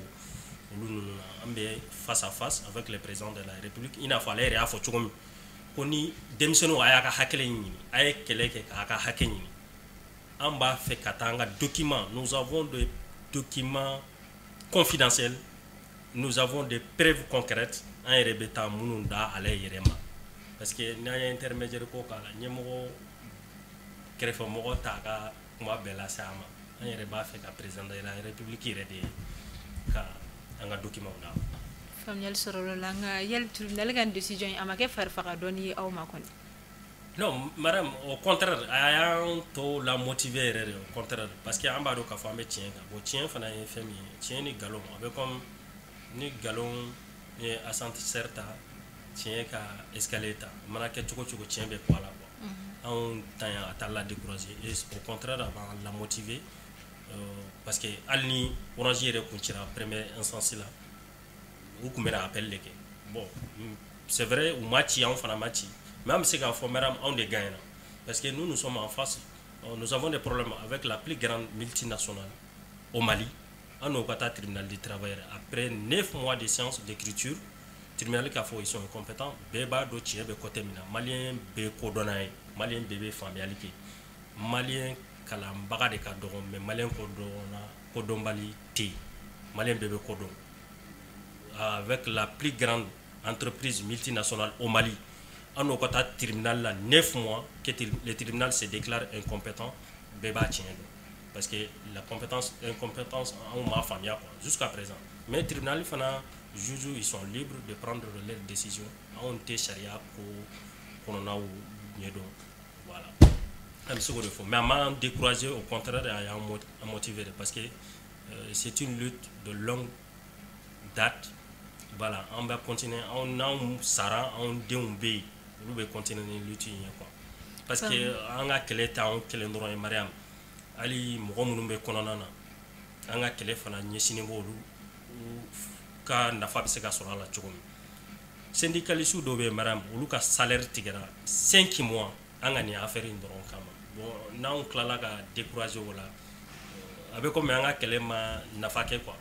olu ninnu na an bɛ face à face avec le président de la république i n'a fɔ ale yɛrɛ y'a fɔ cogo min ko ni denmisɛnninw a y'a ka hakɛ ɲini a ye kɛlɛ kɛ k'a ka hakɛ ɲini an b'a fɛ ka taa an ka document nous avons des documents confidentiels nous avons des preuves concrètes an yɛrɛ bɛ taa minnu da ale yɛrɛ ma parce que n'an ye intermédiaire ko k'a la ɲɛmɔgɔ kɛrɛfɛmɔgɔ t'a ka kuma bɛɛ lase a ma an yɛrɛ b'a fɛ ka président de la république yɛrɛ de ka an ka document da faamuyali sɔrɔla la nka yali tribunal ka décision a ma kɛ farifaga dɔɔni ye aw ma kɔni non madame au contraire a y'an tɔw la motiver yɛrɛ de au contraire parce que an b'a dɔn k'a fɔ an bɛ tiɲɛ kan bon tiɲɛ fana ye fɛn min ye tiɲɛ ni nkalon a bɛ comme ni nkalon ye ascenseur ta tiɲɛ ka escalier ta a mana kɛ cogo cogo tiɲɛ bɛ bɔ a la quoi anw ta yan a t'a la décourager et au contraire a b'an la motiver parce que hali ni Orange yɛrɛ kun cira première instance la u kun bɛna appel de kɛ bon c'est vrai u ma ci anw fana ma ci mais an bɛ se k'a fɔ madame anw de gagnera parce que nous sommes en face nous avons des problèmes avec la plus grande multinationale au Mali an n'o ka taa tribunal du travail après 9 mois de séance d'écriture tribunal k'a fɔ ils sont incompétents bɛɛ b'a dɔn tiɲɛ bɛ côté min na maliyɛn bɛɛ kodɔnna ye maliyɛn bɛɛ bɛ faamuyali kɛ maliyɛn kalanbaga de ka dɔgɔ mais maliyɛn kodɔnbali tɛ yen maliyɛn bɛɛ bɛ kodɔn avec la plus grande entreprise multinationale au Mali an n'o ka taa tribunal la 9 mois que le tribunal se déclare incompétent bɛɛ b'a tiɲɛ dɔn parce que la incompétence anw m'a faamuya quoi jusqu'à présent mais tribunal fana juges ils sont libres de prendre leurs décisions anw tɛ sariya ko kɔnɔnaw ɲɛdɔn voilà an bɛ se k'o de fɔ mais a m'an décourager au contraire a y'an motiver parce que c'est une lutte de longue date voilà an bɛ continuer n'anw sara anw denw bɛ yen olu bɛ continuer ni lutte in ye quoi parce que an ka kɛlɛ tɛ anw kelen dɔrɔn ye Mariam hali mɔgɔ minnu bɛ kɔnɔna na an ka kɛlɛ fana ɲɛsinnen b'olu ka nafa bɛ se ka sɔrɔ a la cogo min syndicalistes dɔw bɛ yen Mariam olu ka salaire tigɛra 5 mois an ka nin affaire in dɔrɔn kama bon n'anw tilala ka décourager o la a bɛ komi an ka kɛlɛ ma nafa kɛ quoi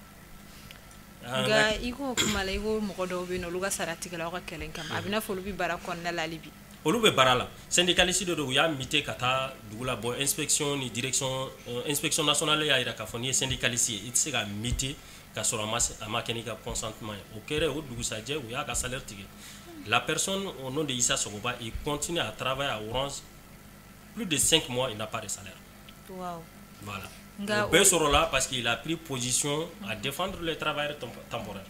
nka i ko kuma la i ko mɔgɔ dɔw bɛ yen olu ka sara tigɛla aw ka kɛlɛ kama a bɛ n'a fɔ olu bɛ baara kɔnɔna la hali bi olu bɛ baara la syndicaliste dɔ u y'a mité ka taa dugu la bon inspection ni direction inspection nationale y'a jira k'a fɔ n'i ye syndicaliste ye i tɛ se ka mité ka sɔrɔ a ma kɛ n'i ka consentement ye o kɛra o dugusajɛ u y'a ka salaire tigɛ la personne au nom de Issa Sogoba il continue à travailler à Orange plus de 5 mois il n'a pas de salaire. Wow. Voilà. O bɛɛ sɔrɔla parce qu'il a pris position à défendre les travailleurs temporaires.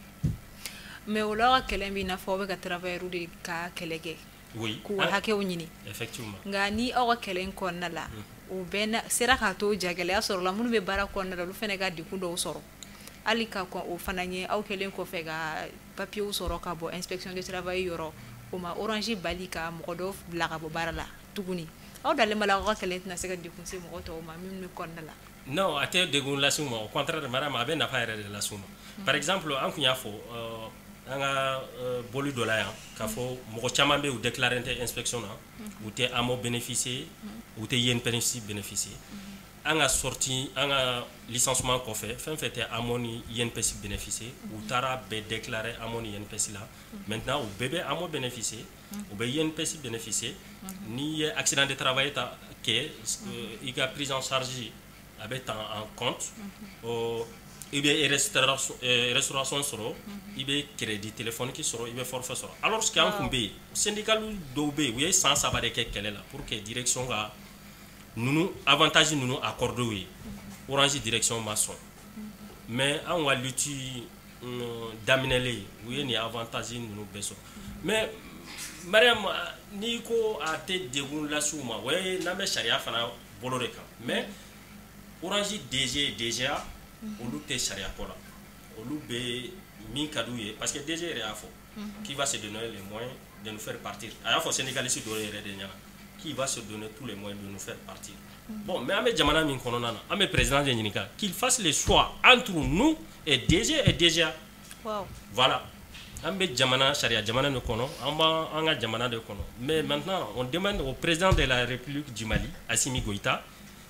Mais o la ka kɛlɛ bɛ i n'a fɔ aw bɛ ka travailleurs de ka kɛlɛ kɛ. Oui. K'u hakɛw ɲini. Effectivement. Nka ni aw ka kɛlɛ in kɔnɔna la o bɛɛ sera k'a to jagɛlɛya sɔrɔla minnu bɛ baara kɔnɔna la olu fana ka degun dɔw sɔrɔ hali ka o fana ɲɛ aw kɛlen kɔfɛ ka papiyew sɔrɔ ka bɔ inspection du travail yɔrɔ o ma Orange bali ka mɔgɔ dɔw bila ka bɔ baara la tuguni aw dalen b'a la aw ka kɛlɛ tɛna se ka degun se mɔgɔ tɔw ma minnu bɛ kɔnɔna la. Non, a tɛ degun lase u ma au contraire madame a bɛ nafa yɛrɛ de lase u ma par exemple an kun y'a fɔ an ka boli dɔ la yan k'a fɔ mɔgɔ caman bɛ yen u déclaré tɛ inspection na u tɛ AMO bénéficier u tɛ INPS bénéficier an ka sortie an ka licenciement kɔfɛ fɛn fɛn tɛ AMO ni INPS bénéficier u taara bɛɛ déclaré AMO ni INPS la maintenant u bɛɛ bɛ AMO bénéficier u bɛ INPS bénéficier n'i ye accident de travail ta kɛ i ka prise en charge a bɛ ta en compte i bɛ restauration sɔrɔ i bɛ crédit téléphonique sɔrɔ i bɛ forfait sɔrɔ alors que an kun bɛ yen syndical dɔw bɛ yen u ye san 3 de kɛ kɛlɛ la pour que direction ka ninnu avantage ninnu accordé u ye Orange direction ma sɔn mais an ka lutte daminɛlen u ye nin avantage ninnu bɛɛ sɔrɔ mais Mariam ni ko a te degun las'u ma o ye n'an bɛ sariya fana bolo de kan mais Orange DG DGA olu tɛ sariya ko la olu bɛ min ka d'u ye parce que DG yɛrɛ y'a fɔ qui va se donner les moyens de nous faire partir a y'a fɔ syndicaliste dɔ yɛrɛ de ɲɛna qui va se donner tous les moyens de nous faire partir bon mais an bɛ jamana min kɔnɔna na an bɛ président de ɲininka qu'il fasse le choix entre nous et DG et DGA voilà an bɛ jamana sariya jamana de kɔnɔ an b'an ka jamana de kɔnɔ mais maintenant on demande au président de la République du Mali Assimi Goïta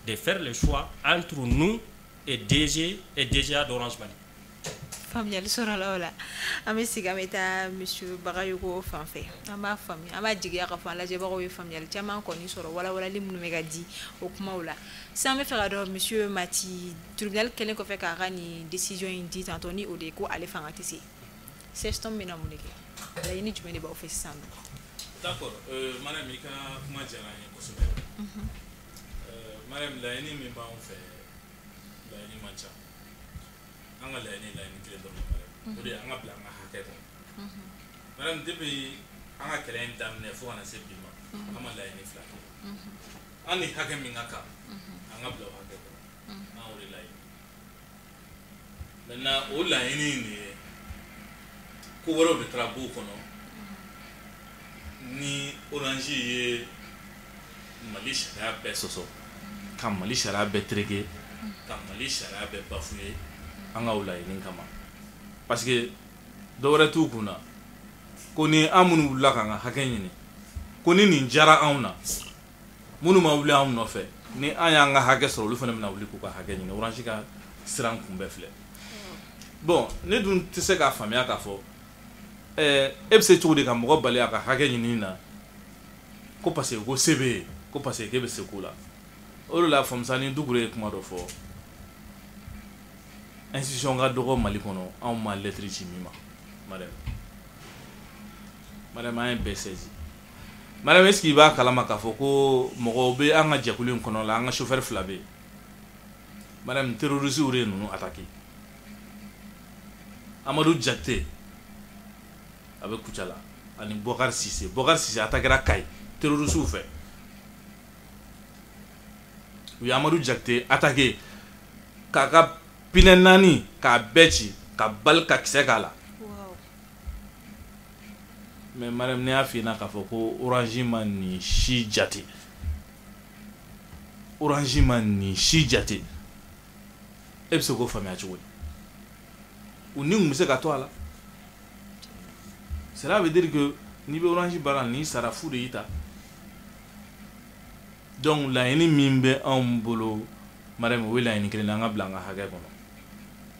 de faire le choix entre nous et DG et DGA d'Orange Mali. Faamuyali sɔrɔ la o la an bɛ sigi an bɛ taa monsieur Bagayoko fan fɛ an b'a faamuya an b'a jigiya ka fɔ an lajɛbagaw ye faamuyali caman kɔni sɔrɔ walawalali minnu bɛ ka di o kumaw la sisan an bɛ fɛ ka dɔn monsieur Mati tribunal kɛlen kɔfɛ k'a ka nin décision in di tantôt ni o de ye ko ale fanga tɛ se session bɛna mun de kɛ laɲini jumɛn de b'aw fɛ sisan nɔ. D'accord madame i ka kuma diyara n ye kosɛbɛ madame laɲini min b'anw fɛ laɲini man ca an ka laɲini kelen dɔrɔn o de ye an ka bila an ka hakɛ kɔnɔ madame depuis an ka kɛlɛ in daminɛ fo ka na se bi ma an ma laɲini fila kɛ an ni hakɛ min ka kan an ka bila o hakɛ kɔnɔ an y'o de laɲini maintenant o laɲini in de ye ko wɛrɛw de taara b'o kɔnɔ ni Orange ye Mali sariya bɛɛ sɔsɔ ka Mali sariya bɛɛ tereke ka Mali sariya bɛɛ bafoué an ka o laɲini kama parce que dɔwɛrɛ t'u kunna ko ni an minnu wulila k'an ka hakɛ ɲini ko ni nin diyara anw na minnu ma wuli anw nɔfɛ ni an y'an ka hakɛ sɔrɔ olu fana bɛna wuli k'u ka hakɛ ɲini Orange ka siran kunbɛn filɛ bon ne dun tɛ se k'a faamuya k'a fɔ e bɛ se cogo di ka mɔgɔ bali a ka hakɛ ɲini na ko parce que ko se bɛ yen ko parce que k'e bɛ se ko la o de la Famusani Dukure ye kuma dɔ fɔ institution ka dɔgɔ Mali kɔnɔ anw ma lettre ci min ma madame an ye bɛɛ saisi madame est-ce qu'il b'a kalama k'a fɔ ko mɔgɔw bɛ an ka jɛkulu in kɔnɔ la an ka chauffeur fila bɛ yen madame terroriste de ye ninnu attaqué Amadou Diakité a bɛ Kucala ani Bokar Cissé attaquera Kayi terroriste fɛ u ye Amadou Diakité attaqué k'a ka pinɛ 4 k'a bɛɛ ci ka bali ka kisɛ k'a la mais madame ne y'a f'i ɲɛna k'a fɔ ko Orange ma nin si jate Orange ma nin si jate e bɛ se k'o faamuya cogo di u ni kun bɛ se ka to a la cela veut dire que n'i bɛ Orange baara n'i sara fu de y'i ta donc laɲini min bɛ anw bolo madame o ye laɲini kelen an ka bila an ka hakɛ kɔnɔ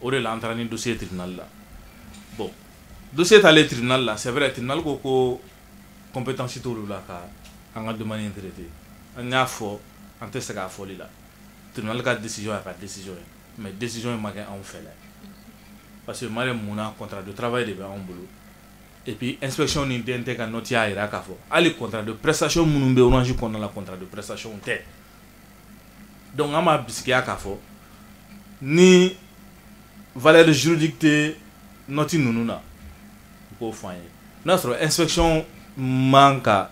o de la an taara ni dossier tribunal la bon dossier taalen tribunal la c'est vrai tribunal ko compétence t'olu la ka an ka demande in traiter an y'a fɔ an tɛ se k'a fɔli la tribunal ka décision y'a ka décision ye mais décision in ma kɛ anw fɛ la parce que madame munna contrat de travail de bɛ anw bolo et puis inspection ni DNT ka note y'a yira k'a fɔ hali contrat de prestation minnu bɛ Orange kɔnɔna la contrat de prestation tɛ donc an b'a bisikiya k'a fɔ ni valeur juridique tɛ note ninnu na u k'o fɔ an ye n'a sɔrɔ inspection ka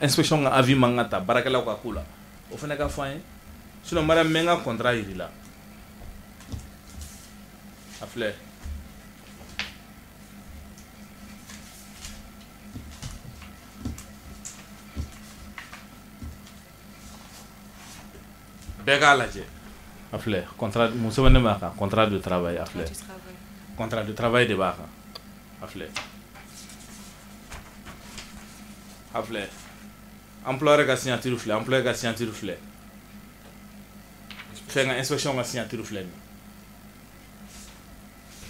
avis man ka ta baarakɛlaw ka ko la o fana ka fɔ an ye sinon madame n bɛ n ka contrat yir'i la a filɛ bɛɛ k'a lajɛ a filɛ contrat mun sɛbɛnnen b'a kan contrat de travail a filɛ contrat de travail de b'a kan a filɛ employeur ka signature filɛ employeur ka signature filɛ fɛn ka inspection ka signature filɛ nin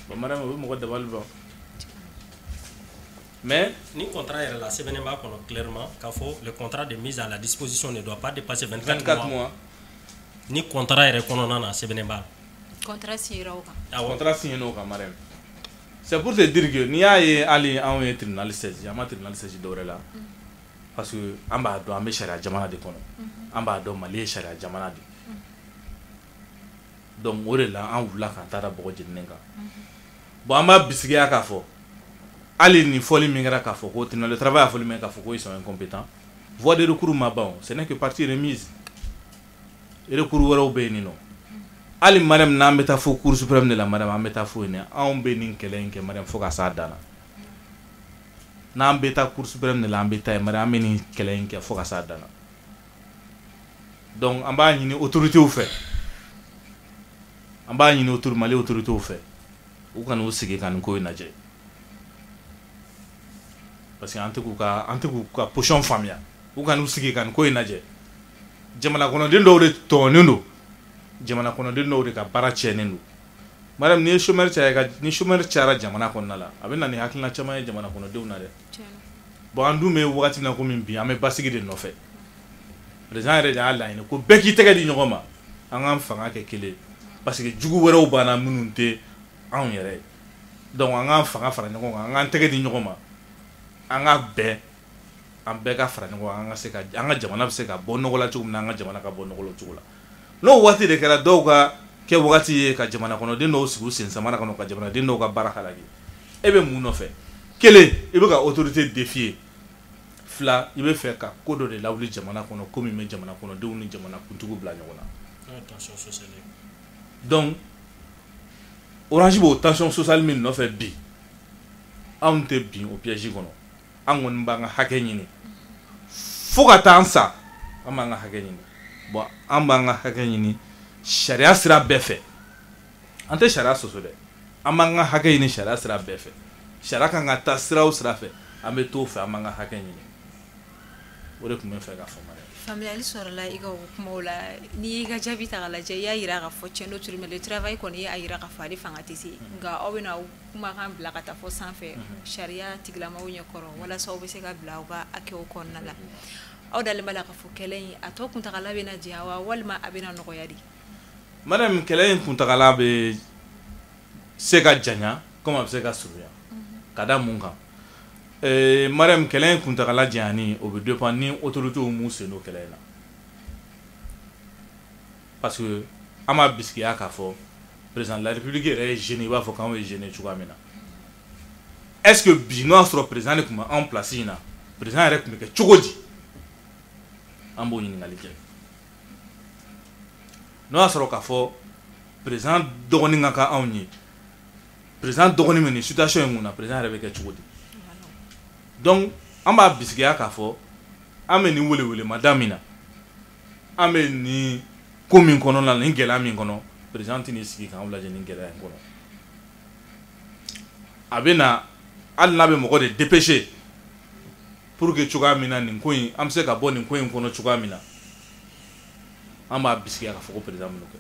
bon madame o bɛ mɔgɔ dabali ban mais ni contrat yɛrɛ la sɛbɛnnen b'a kɔnɔ clairement k'a fɔ le contrat de mise à la disposition ne doit pas dépasser 24 mois ni contrat yɛrɛ kɔnɔna na sɛbɛnnen b'a la contrat signé o kan contrat signé o kan madame c'est pour te dire que n'i y'a ye hali anw ye tribunal saisi an ma tribunal saisi dɔwɛrɛ la parce que an b'a dɔn an bɛ sariya jamana de kɔnɔ an b'a dɔn Mali ye sariya jamana de donc o de la an wulila k'an ta da bɔgɔ jeninen kan bon an b'a bisikiya k'a fɔ Ali ni foli min kɛra k'a fɔ ko tribunal de travail a foli min k'a fɔ ko ils sont incompétents voie de recours ma ban ce n'est que partie remise recours wɛrɛw bɛ yen nin nɔ ali madame n'an bɛ taa fo cour suprême de la madame an bɛ taa fo yen anw bɛ nin kɛlɛ in kɛ madame fo ka s'a dan na n'an bɛ taa cour suprême de la an bɛ taa yen madame an bɛ nin kɛlɛ in kɛ fo ka s'a dan na donc an b'a ɲini autorités fɛ an b'a ɲini Mali autorités fɛ u kana u sigi ka nin ko in lajɛ parce que an tɛ k'u ka position faamuya u kana u sigi ka nin ko in lajɛ jamana kɔnɔden dɔw de tɔɔnen don jamana kɔnɔden dɔw de ka baara tiɲɛnen don madame ni chômeur cayara jamana kɔnɔna la a bɛ na ni hakilina caman ye jamana kɔnɔdenw na dɛ bon an dun bɛ wagati na komi bi an bɛ basigi de nɔfɛ président yɛrɛ de y'a laɲini ko bɛɛ k'i tɛgɛ di ɲɔgɔn ma an k'an fanga kɛ kelen parce que jugu wɛrɛw banna minnu tɛ anw yɛrɛ ye donc an k'an fanga fara ɲɔgɔn kan an k'an tɛgɛ di ɲɔgɔn ma an ka bɛn an bɛɛ ka fara ɲɔgɔn kan an ka jamana bɛ se ka bɔ nɔgɔ la cogo min na an ka jamana ka bɔ nɔgɔ la cogo la n'o waati de kɛra dɔw ka kɛ wagati ye ka jamana kɔnɔden dɔw sigi u sen samana kɔnɔ ka jamanaden dɔw ka baara halaki e bɛ mun nɔfɛ kelen i bɛ ka autorité défier fila i bɛ fɛ ka ko dɔ de lawuli jamana kɔnɔ ko min bɛ jamana kɔnɔdenw ni jamana kuntigiw bila ɲɔgɔn na donc Orange b'o tension sociale min nɔfɛ bi anw tɛ bin o piège kɔnɔ an kɔni b'an ka hakɛ ɲini fo ka taa an sa an b'an ka hakɛ ɲini bon an b'an ka hakɛ ɲini sariya sira bɛɛ fɛ an tɛ sariya sɔsɔ dɛ an b'an ka hakɛ ɲini sariya sira bɛɛ fɛ sariya kan ka taa sira o sira fɛ an bɛ t'o fɛ an b'an ka hakɛ ɲini o de tun bɛ fɛ ka fɔ faamuyali sɔrɔla i ka o kumaw la n'i y'i ka jaabi ta k'a lajɛ i y'a yira k'a fɔ tiɲɛ don tribunal de travail kɔni y'a yira k'a fɔ ale fanga tɛ se nka aw bɛna kumakan bila ka taa fɔ sanfɛ sariya tigilamɔgɔw ɲɛkɔrɔ walasa aw bɛ se ka bila aw ka hakɛw kɔnɔna la aw dalen b'a la k'a fɔ kɛlɛ in a tɔ kuntagala bɛna janya wa walima a bɛna nɔgɔya de madame kɛlɛ in kuntagala bɛ se ka janya comme a bɛ se ka surunya ka da mun kan madame kɛlɛ in kuntagala janyani o bɛ dépend ni autorités m'u sen don kɛlɛ in na parce que an b'a bisikiya k'a fɔ président de la république yɛrɛ ye jeune i b'a fɔ k'anw ye jeune cogoya min na est ce que bi n'o y'a sɔrɔ président de tun bɛ anw place in na président yɛrɛ tun bɛ kɛ cogo di an b'o ɲininkali kɛ n'o y'a sɔrɔ k'a fɔ président dɔgɔnin ka kan anw ye président dɔgɔnin bɛ nin situation in kun na président yɛrɛ bɛ kɛ cogo di donc an b'a bisikiya k'a fɔ an bɛ nin welewelemada min na an bɛ nin ko min kɔnɔ la nin gɛlɛya min kɔnɔ président tɛ n'i sigi k'anw lajɛ nin gɛlɛya in kɔnɔ a bɛ na hali n'a bɛ mɔgɔ de dépêcher pour que cogoya min na nin ko in an bɛ se ka bɔ nin ko in kɔnɔ cogoya min na an b'a bisikiya k'a fɔ ko président minnu kɛ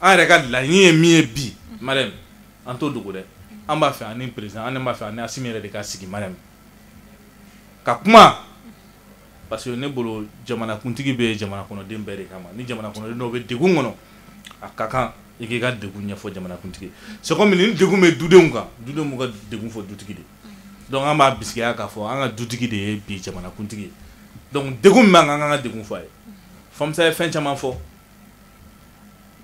an yɛrɛ ka laɲini ye min ye bi madame an t'o dogo dɛ an b'a fɛ ani président an b'a fɛ ani Asimi yɛrɛ de ka sigi madame ka kuma parce que ne bolo jamana kuntigi bɛ jamana kɔnɔden bɛɛ de kama ni jamana kɔnɔden dɔw bɛ degun kɔnɔ a ka kan i k'i ka degun ɲɛfɔ jamana kuntigi c'est comme ni degun bɛ dudenw kan dudenw b'u ka degun fɔ dutigi de donc an b'a bisikiya k'a fɔ an ka dutigi de ye bi jamana kuntigi ye donc degun min b'an kan an ka degun fɔ a ye famisa ye fɛn caman fɔ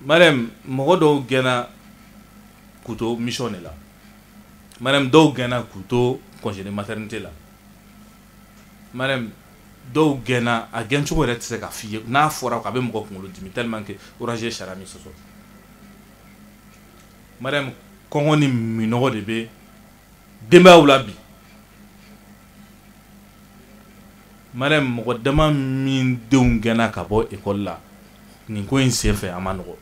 madame mɔgɔ dɔw gɛnna k'u to mission de la madame dɔw gɛnna k'u to congé de maternité la madame dɔw gɛnna a gɛncogo yɛrɛ tɛ se ka f'i ye n'a fɔra a bɛ mɔgɔ kunkolo dimi tellement que Orange ye sariya min sɔsɔ madame kɔngɔ ni minɔgɔ de bɛ denbayaw la bi madame mɔgɔ dama min denw gɛnna ka bɔ école la nin ko in senfɛ a ma nɔgɔ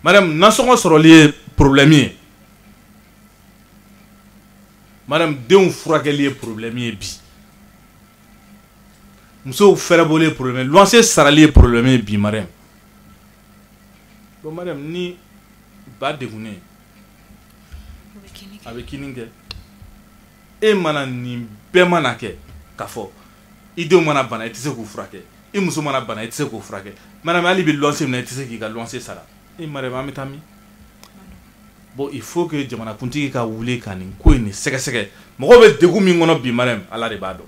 madame nasɔngɔ sɔrɔli ye problème ye madame denw furakɛli ye problème ye bi musow fɛrɛbɔli ye problème ye luwanse sarali ye problème ye bi madame bon madame ni ba degunnen a bɛ kini kɛ e mana nin bɛɛ mana kɛ k'a fɔ i denw mana bana i tɛ se k'u furakɛ i muso mana bana i tɛ se k'u furakɛ madame hali bi luwanse minɛ i tɛ se k'i ka luwanse sara e madame an bɛ taa min bon il faut que jamana kuntigi ka wuli ka nin ko in de sɛgɛsɛgɛ mɔgɔw bɛ degun min kɔnɔ bi madame ala de b'a dɔn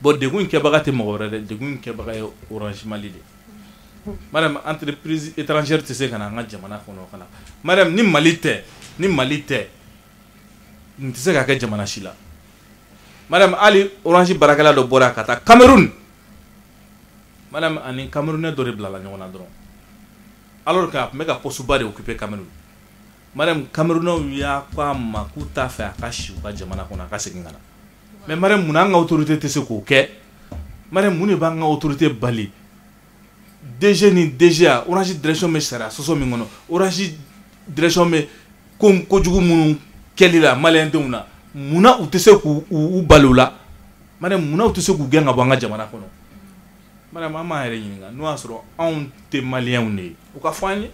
bon degun in kɛbaga tɛ mɔgɔ wɛrɛ dɛ degun in kɛbaga ye Orange Mali de madame entreprise étrangère tɛ se ka na an ka jamana kɔnɔ ka na madame ni Mali tɛ ni Mali tɛ nin tɛ se ka kɛ jamana si la madame ali Orange barakɛla dɔ bɔra ka taa Cameroun madame ani Camerounais dɔ de bilala ɲɔgɔn na dɔrɔn alors que a tun bɛ ka poste ba de occuper Cameroun madame Camerounais y'a ko a ma k'u t'a fɛ a ka si u ka jamana kɔnɔ a ka segin ka na mais madame mun an ka autorité tɛ se k'o kɛ madame mun de b'an ka autorité bali DG ni DGA Orange direction bɛ sariya sɔsɔ min kɔnɔ Orange direction bɛ kojugu minnu kɛli la maliyɛndenw na munna u tɛ se k'u bali o la madame munna u tɛ se k'u gɛn ka bɔ an ka jamana kɔnɔ madame an b'an yɛrɛ ɲininka n'o y'a sɔrɔ anw tɛ maliyɛnw de ye u ka fɔ an ye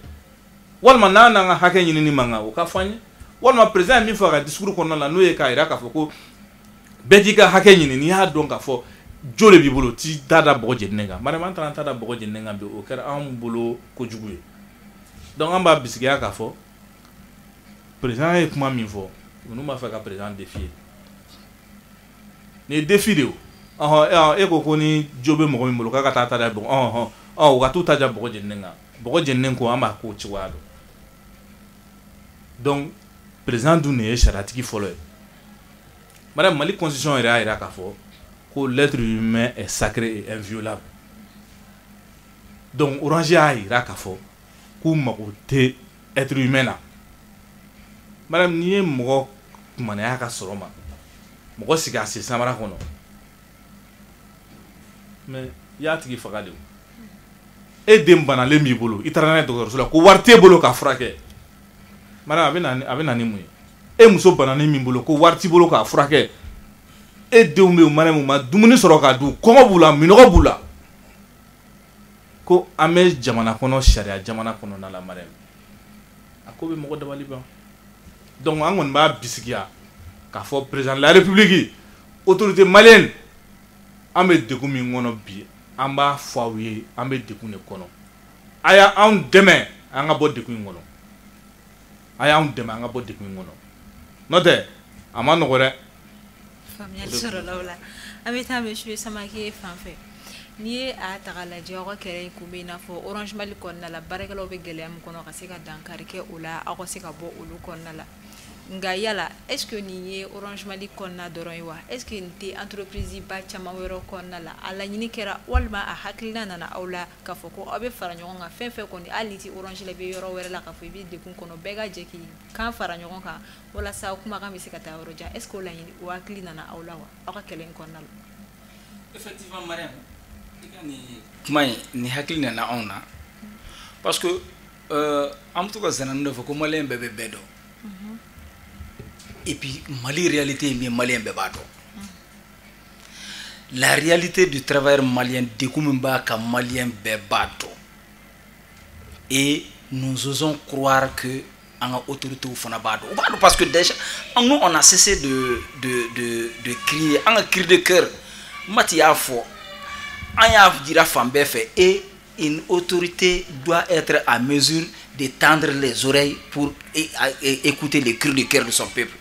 walima n'an n'an ka hakɛ ɲinini man kan o ka fɔ an ye walima président ye min fɔ a ka discours kɔnɔna la n'o ye k'a jira k'a fɔ ko bɛɛ k'i ka hakɛ ɲini n'i y'a dɔn k'a fɔ jo de b'i bolo t'i t'a da bɔgɔ jeninen kan madame an taara an t'a da bɔgɔ jeninen kan bi o kɛra anw bolo kojugu ye donc an b'a bisigiya k'a fɔ président ye kuma min fɔ ninnu b'a fɛ ka président défier nin ye défi de ye o e ko ni jo bɛ mɔgɔ min bolo k'a ka taa ta da bɔgɔ u ka t'u ta da bɔgɔ jeninen kan bɔgɔ jeninen ko an b'a k'o cogoya dɔn donc président dun de ye sariatigi fɔlɔ ye madame Mali constitution yɛrɛ y'a jira k'a fɔ ko l'être humain est sacré et inviolable donc Orange y'a jira k'a fɔ k'u mago tɛ être humain na madame n'i ye mɔgɔ kumanaya ka sɔrɔ ma mɔgɔ sigi a sen samara kɔnɔ mais i y'a tigi faga de o e den banalen b'i bolo i taara n'a ye dɔgɔtɔrɔso la ko wari t'e bolo k'a furakɛ madame a bɛ na ni mun ye e muso bananen min bolo ko wari t'i bolo k'a furakɛ e denw bɛ yen madame ma dumuni sɔrɔ k'a dun kɔngɔ b'u la minɔgɔ b'u la ko an bɛ jamana kɔnɔ sariya jamana kɔnɔna la madame a ko bɛ mɔgɔ dabali ban donc an kɔni b'a bisigiya k'a fɔ président de la république autorité malienne an bɛ degun min kɔnɔ bi an b'a fɔ aw ye an bɛ degun de kɔnɔ a y'anw dɛmɛ an ka bɔ degun in kɔnɔ a y'anw dɛmɛ an ka bɔ degun in kɔnɔ n'o tɛ a ma nɔgɔ dɛ. faamuyali sɔrɔla o la an bɛ taa monsieur Samake fan fɛ n'i ye a ta k'a lajɛ aw ka kɛlɛ in kun bɛ i n'a fɔ Orange Mali kɔnɔna la baarakɛlaw bɛ gɛlɛya min kɔnɔ ka se ka dankari kɛ o la aw ka se ka bɔ olu kɔnɔna la nka yala est ce que nin ye Orange Mali kɔnɔna dɔrɔn ye wa est ce que nin tɛ entreprise ba caman wɛrɛw kɔnɔna la a laɲini kɛra walima a hakilina nana aw la k'a fɔ ko aw bɛ fara ɲɔgɔn kan fɛn fɛn kɔni hali ni tɛ Orange la i bɛ yɔrɔ wɛrɛ la k'a fɔ i bɛ degun kɔnɔ bɛɛ ka jɛ k'i kan fara ɲɔgɔn kan walasa kumakan bɛ se ka taa yɔrɔ jan est ce que o laɲini o hakili nana aw la wa aw ka kɛlɛ in kɔnɔna la. Effectivement Mariam kuma in ni hakili nana anw na parce que an bɛ to ka zanani dɔ fɔ ko maliyɛn bɛɛ bɛ bɛɛ dɔn et puis Mali réalité mais malien bɛɛ b'a dɔn la réalité du travailleur malien degun min b'a kan malien bɛɛ b'a dɔn et nous osons croire que an ka autorités fana b'a dɔn u b'a dɔn parce que déjà nous on a cessé de crier an ka cri de cœur Mati y'a fɔ an y'a jira fan bɛɛ fɛ et une autorité doit être à mesure de tendre les oreilles pour écouter les cris de cœur de son peuple.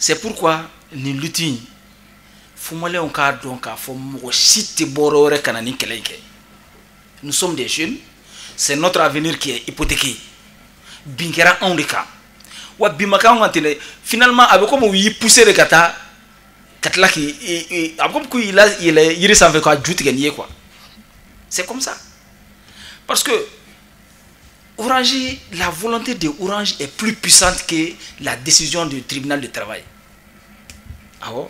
C'est pourquoi ni lutte in fo maliyɛnw k'a dɔn k'a fɔ mɔgɔ si tɛ bɔ yɔrɔ wɛrɛ ka na ni kɛlɛ in kɛ. Nous sommes des jeunes, c'est notre avenir qui est hypothéqué. Bin kɛra anw de kan wa bi ma kɛ anw kan ten dɛ finalement a bɛ comme u y'i pousser de ka taa ka tila k'i a bɛ comme k'u y'i yɛlɛ yiri sanfɛ ka ju tigɛ n'i ye quoi. C'est comme ça parce que Orange, la volonté de Orange est plus puissante que la décision du tribunal de travail. Ah ouais?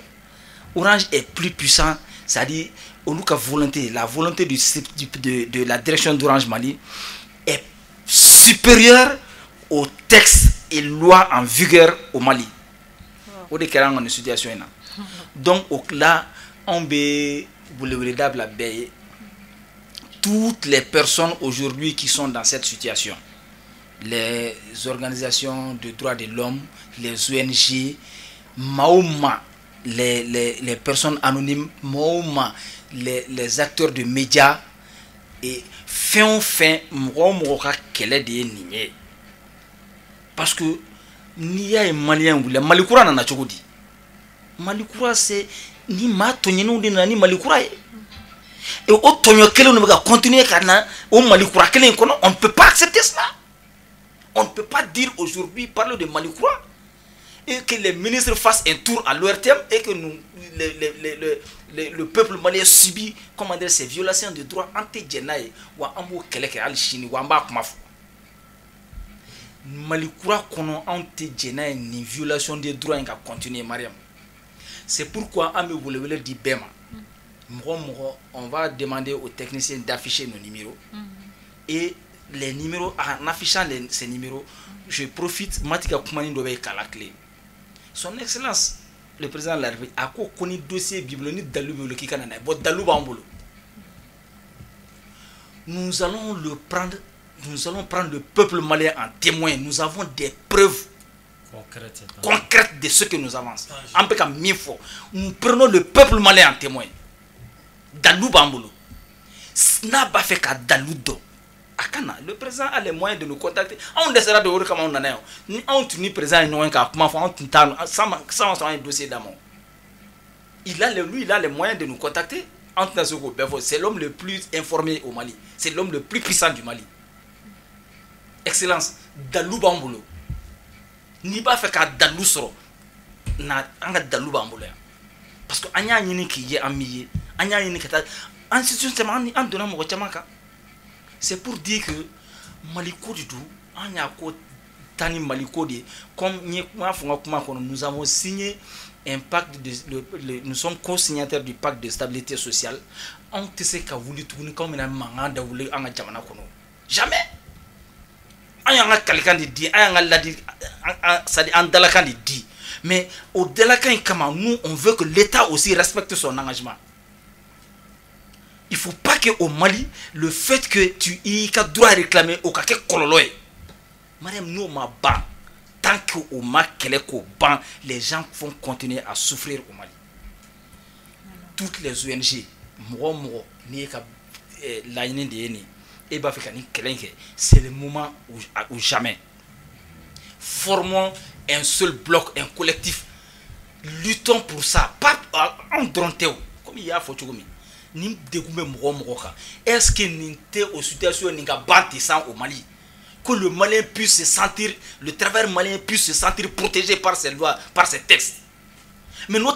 Orange est plus puissant, c'est-à-dire la volonté de la direction d'Orange Mali est supérieure aux textes et lois en vigueur au Mali. Au déclarant en situation là. Donc là, on peut toutes les personnes aujourd'hui qui sont dans cette situation, les organisations de droits de l'homme, les ONG, Mahoma, les personnes anonymes, Mahoma, les acteurs de médias, et fin parce que n'y a un Malien ou les Malikoura n'en a pas dit. Malikoura c'est ni ma tonyenou de nani Malikoura. Et au tonyo kele on va continuer car na au Malikoura kele on ne peut pas accepter cela. On ne peut pas dire aujourd'hui, parler de Mali Croix, et que les ministres fassent un tour à l'ORTM et que nous, le peuple malien subit, comment dire, ces violations de droits anti-djenaï ou ambo keleke al chini ou amba kumaf. Mali Croix kono anti-djenaï ni violation des droits en continuer Mariam. C'est pourquoi Amé voulait dit Bema. On va demander aux techniciens d'afficher nos numéros. Et les numéros, en affichant ces numéros, je profite, Matika Koumani doit être à la clé. Son Excellence, le président de la République, a connu dossier biblionique Dalou qui canana, Dalou Bambolo. Nous allons prendre le peuple malien en témoin. Nous avons des preuves concrètes de ce que nous avançons. En peu comme 1000 fois, nous prenons le peuple malien en témoin. Dalou Bambolo. N'a pas fait qu'à Dalou Do. Le président a les moyens de nous contacter. On essaiera de voir comment on en est. On tient président et nous sans un dossier d'amour. Il a les moyens de nous contacter. C'est l'homme le plus informé au Mali. C'est l'homme le plus puissant du Mali. Excellence, Dalou Bambolo. Ni pas fait qu'à Dalou Soro. Na anga Dalou Bambolo. Parce que anya yini qui est ami, anya yini qui est en situation en donnant mon chamaka. C'est pour dire que Maliko du tout, Tani Maliko, comme nous avons signé un pacte, nous sommes co-signataires du pacte de stabilité sociale. On ne sait qu'à voulu tourner comme un manga de voulu en Jamana Kono. Jamais. On a quelqu'un qui dit, dit. Mais au-delà quand nous, on veut que l'État aussi respecte son engagement. Il ne faut pas qu'au Mali, le fait que tu aies droit à réclamer au cas kololoé. Madame, nous, ma ban. Tant qu'au Mali, les gens vont continuer à souffrir au Mali. Toutes les ONG, c'est le moment ou jamais. Formons un seul bloc, un collectif. Luttons pour ça. Pas en drontéo. Comme il y a Fotogomi. Est-ce que nous sommes aux situations au Mali? Que le Malien puisse se sentir, le travailleur malien puisse se sentir protégé par ces lois, par ces textes. Mais nous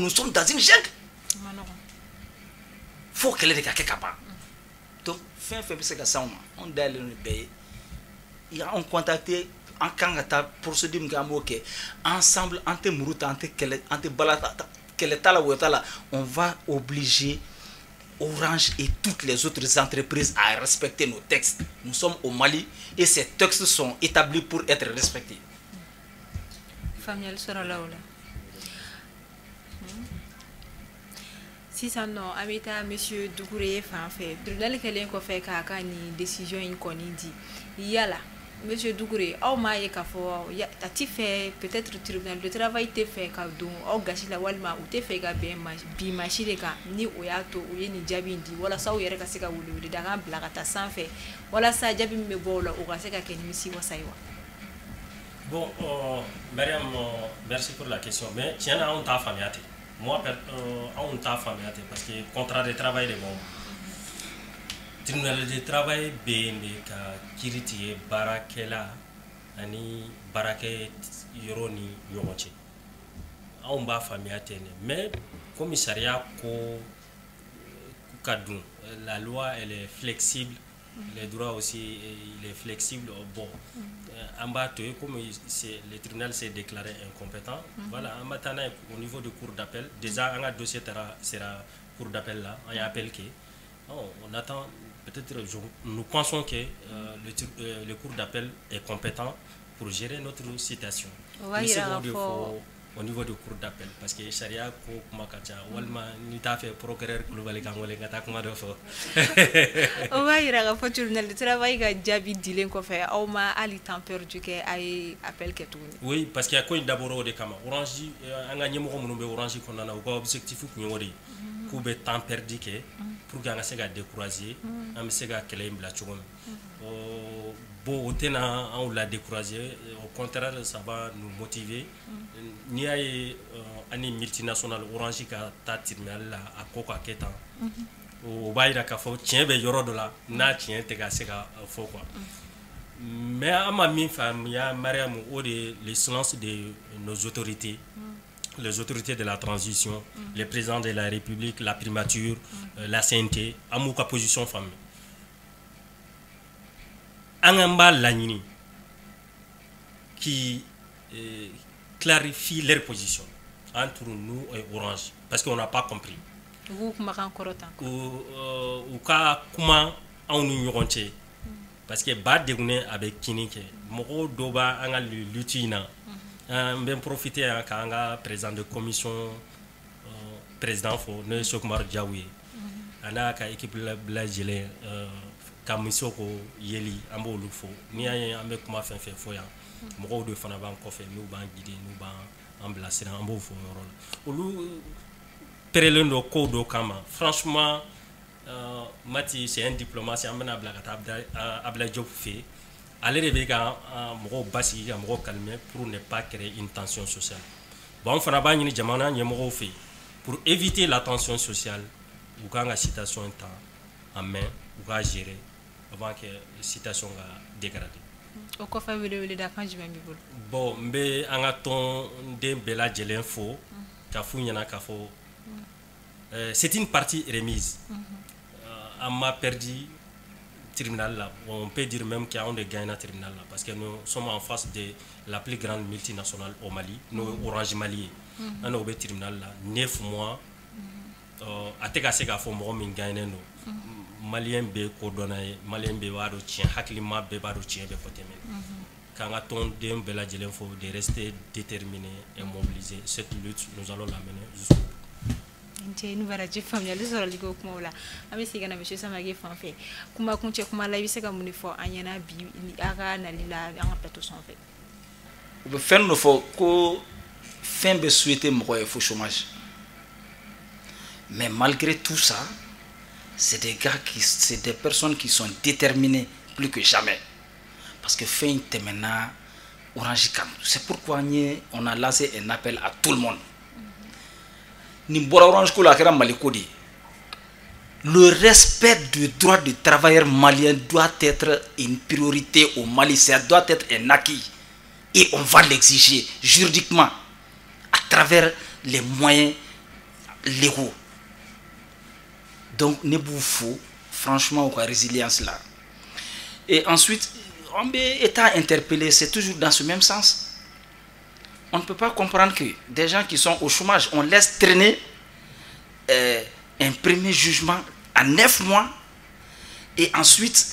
sommes dans une jungle. Il faut qu'elle ait quelque chose. Donc, on doit le payer. On contacté en Kangata pour se dire ensemble, on va obliger Orange et toutes les autres entreprises à respecter nos textes. Nous sommes au Mali et ces textes sont établis pour être respectés. Si ça non, amita monsieur Doucouré fait tribunal kelen ko fait ka ni décision in ko ni dit yala monsieur Doucouré au maye ka fo ya tati fait peut-être tribunal de travail te fait ka don au gashi la walma ou te fait ga bi machine ka ni oyato ou ni jabi ndi wala sa o yere ka seka wuli daga blaga ta sans fait wala sa jabi me bola o ka seka ken misi wasaiwa. Bon, Mariam, merci pour la question, mais tiens on t'a familiarité. Moi, on t'a familiarité parce que contrat de travail est bon. Tribunal de travail bien ka kiriti barakela ani barake yoroni yomoche. On ba familiarité mais commissariat ko kadun la loi elle est flexible. Les droits aussi il est flexible bon en bas comme le tribunal s'est déclaré incompétent voilà en maintenant au niveau de cour d'appel déjà un dossier sera cour d'appel là on y appelle que on attend peut-être nous pensons que le cour d'appel est compétent pour gérer notre situation. Au niveau de cour d'appel parce que charia ko kumakacha walma ni ta fait procureur global kangole ngata kuma do fo o va ira ga fo tribunal de travail ga jabi dilen ko fait au ma ali temps perdu que ay appel que tout. Oui parce qu'il y a quoi d'abord de kama orange anga nyemo ko muno be orange ko nana ko objectif ko nyori ku be temps perdu que pour que anga se ga décourager am se ga kele mbla chugom bon on l'a découragé au contraire ça va nous motiver ni ay ani multinational orange ka ta tribunal la akoka ketan o bayira ka fo tien be yoro do la na tien te ga se ga fo quoi mais à ma mine femme, il y a Mariam ou les silences de nos autorités, les autorités de la transition, les présidents de la République, la primature, la CNT, à mon position femme. Angamba Lanini qui clarifie leur position entre nous et Orange, parce qu'on n'a pas compris. Vous Ou comment on nous ronche, parce que bad dégouné avec Kinike, Moro Doba Anga Lutina, bien profiter à Kanga, président de commission, président for ne Sokumar Djaoui, Anaka équipe Blagele, Kamisoko Yeli, Ambo Lufo, ni un comment faire foya, Moro de Fanaban Kofe, nous ban guidé, nous ban emblacé en beau for rôle. Perelendo Kodo Kama, franchement, Mati, c'est un diplomate, c'est un Abla Job fait. Aller réveiller un mot basi, un mot calme pour ne pas créer une tension sociale. Bon, on fera pas une jamana, un mot fait. Pour éviter la tension sociale, ou quand la situation est en main, ou quand gérer, avant que la situation soit dégradée. Au quoi faire le d'accord, je vais me dire. Bon, mais en attendant des belles infos, c'est une partie remise. On m'a perdu tribunal là. On peut dire même qu'il y a un gagné dans tribunal là parce que nous sommes en face de la plus grande multinationale au Mali, nous Orange Mali. On a au tribunal là 9 mois. À te casser qu'à fond moi gagné nous. Malien be coordonné, Malien be wado tien, haklima be wado tien be côté men. Quand on attend d'un bel il faut de rester déterminé et mobilisé. Cette lutte, nous allons la mener jusqu'au bout. Nous allons faire famille les autres ligo kuma la ami sigana monsieur samage fanfe kuma kunche kuma la yise ka munifo anyana bi aga na lila anga plateau son fait on peut faire nos faut que fin be souhaiter mo e fo chômage mais malgré tout ça c'est des gars c'est des personnes qui sont déterminées plus que jamais parce que fin temena Orange Cam c'est pourquoi on a lancé un appel à tout le monde. Le respect du droit du travailleur malien doit être une priorité au Mali, ça doit être un acquis et on va l'exiger juridiquement à travers les moyens légaux. Donc, ne vous faut franchement la résilience là. Et ensuite, on est interpellé, c'est toujours dans ce même sens. On ne peut pas comprendre que des gens qui sont au chômage, on laisse traîner un premier jugement à 9 mois et ensuite,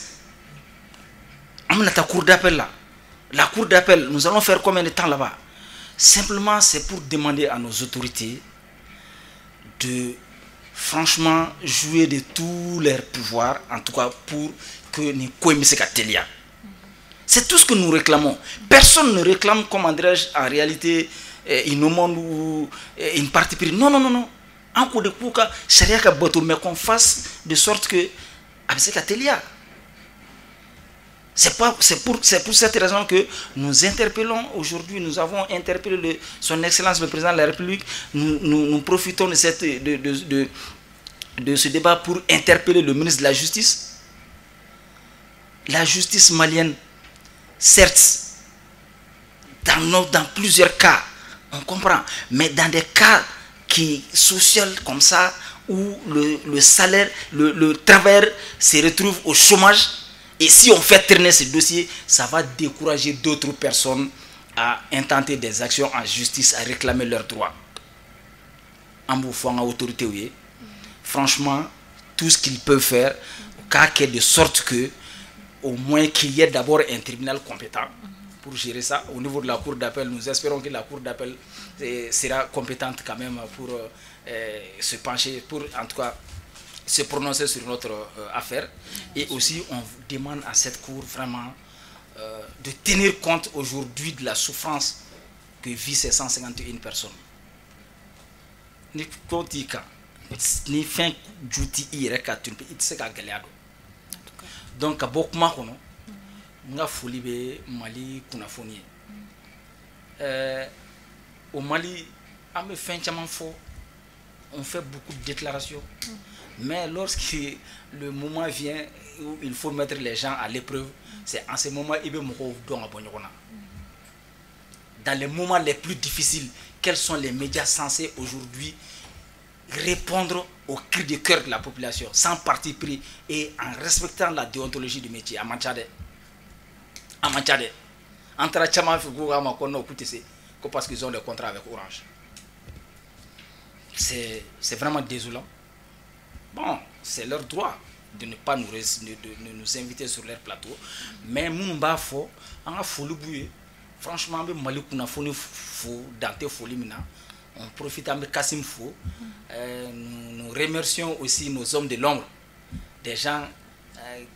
on a ta cour d'appel là. La cour d'appel, nous allons faire combien de temps là-bas? Simplement, c'est pour demander à nos autorités de franchement jouer de tous leurs pouvoirs, en tout cas pour que nous connaissions Telia. C'est tout ce que nous réclamons. Personne ne réclame, comment dirais-je, en réalité, une monde ou une partie prise. Non, non, non, non. En coup de coup, mais qu'on fasse de sorte que c'est pour cette raison que nous interpellons aujourd'hui, nous avons interpellé son Excellence le Président de la République. Nous profitons de ce débat pour interpeller le ministre de la Justice. La justice malienne, certes, dans plusieurs cas, on comprend, mais dans des cas qui sociaux comme ça, où le salaire, le travailleur se retrouve au chômage, et si on fait traîner ce dossier, ça va décourager d'autres personnes à intenter des actions en justice, à réclamer leurs droits. En bouffant à autorité, franchement, tout ce qu'ils peuvent faire, de sorte que au moins qu'il y ait d'abord un tribunal compétent pour gérer ça. Au niveau de la cour d'appel, nous espérons que la cour d'appel sera compétente quand même pour se pencher, pour en tout cas se prononcer sur notre affaire. Et aussi, on demande à cette cour vraiment de tenir compte aujourd'hui de la souffrance que vivent ces 151 personnes. Ni kotika, ni fin juti ireka tunpe itseka galeado. Donc, beaucoup de gens nga foli be Mali kunafoni. Au Mali, on fait beaucoup de déclarations, Mais lorsque le moment vient où il faut mettre les gens à l'épreuve, c'est en ce moment qu'il dans les moments les plus difficiles, quels sont les médias censés aujourd'hui répondre aux cris de cœur de la population sans parti pris et en respectant la déontologie du métier à Manchade. Parce qu'ils ont des contrats avec Orange. C'est vraiment désolant. Bon, c'est leur droit de ne pas nous inviter sur leur plateau. Mais nous franchement, on profite de Kassim Fo. Nous remercions aussi nos hommes de l'ombre, des gens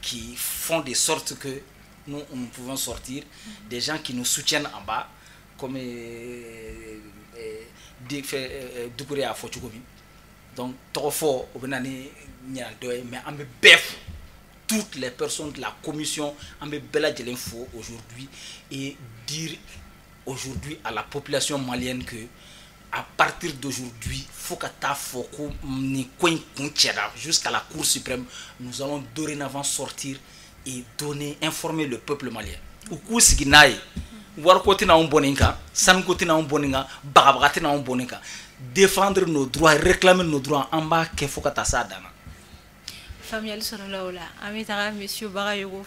qui font de sorte que nous pouvons sortir, des gens qui nous soutiennent en bas, comme Doukouré à Fotchoukoumi. Donc, trop fort, mais toutes les personnes de la commission en l'info aujourd'hui et dire aujourd'hui à la population malienne que à partir d'aujourd'hui, faut que jusqu'à la Cour suprême, nous allons dorénavant sortir et informer le peuple malien. Défendre nos droits, réclamer nos droits en bas, qu'il faut que ça dana. Famille Sorola, Amitara, Monsieur Barayogo,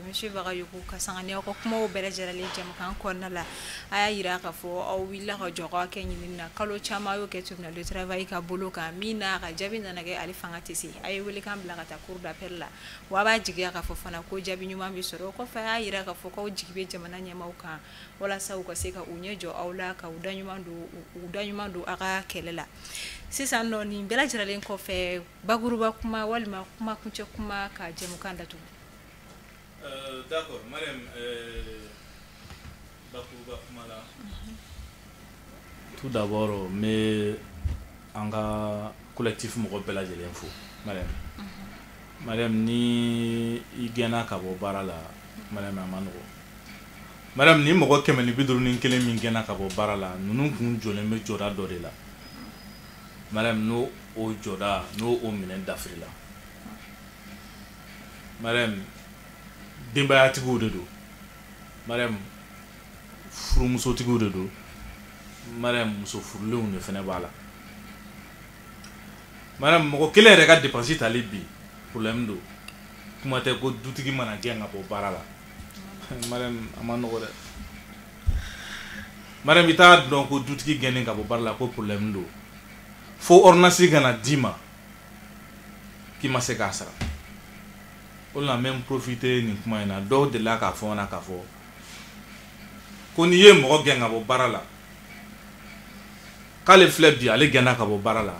Monsieur Barayogo, Kassangani, Okmo, Bella Gerali, Jamaican Cornala, Airaka for, or Willa or Jora, Kenina, Kalo Chamayo, Ketuna, le travail Kabuluka, Mina, Jabin and Alifangatisi, I will come Blagata Kurda Pella, Waba Jiga for Fanako, Jabinuma, Soroko, Iraka for Jibi Jamananya Mauka, Wala Sauka Seka Unyejo, Aulaka, Udanyumandu, Ara Kelela. Sisa no ni bela jiralen kofe baguruba kuma walima kuma kunche kuma ka jemukanda tu. D'accord, madame baguruba kuma la. Tout d'abord mais anga collectif mo bela jiralen fo madame. Madame ni igena ka bo barala madame amano. Madame ni mo ko kemeni biduru ni kele min gena ka bo barala nunu kun jole me jora do de la. Madame no o joda no o minen d'Afrique. Madame dimbayatigo de do. Madame frumuso tigo de do. Madame muso furlu ne fene bala. Madame mo kele rega dépenser tali bi problème do. Kuma te ko dutigi mana genga bo barala. Madame amano ko de. Madame ita donc ko dutigi genga bo barala ko problème do. Faut ornasi gana dima qui m'a séqué ça. On a même profité ni kuma ina do de la ka fo na ka fo. Ko ni ye mo genga bo barala. Ka le fleb bi ale gana ka bo barala.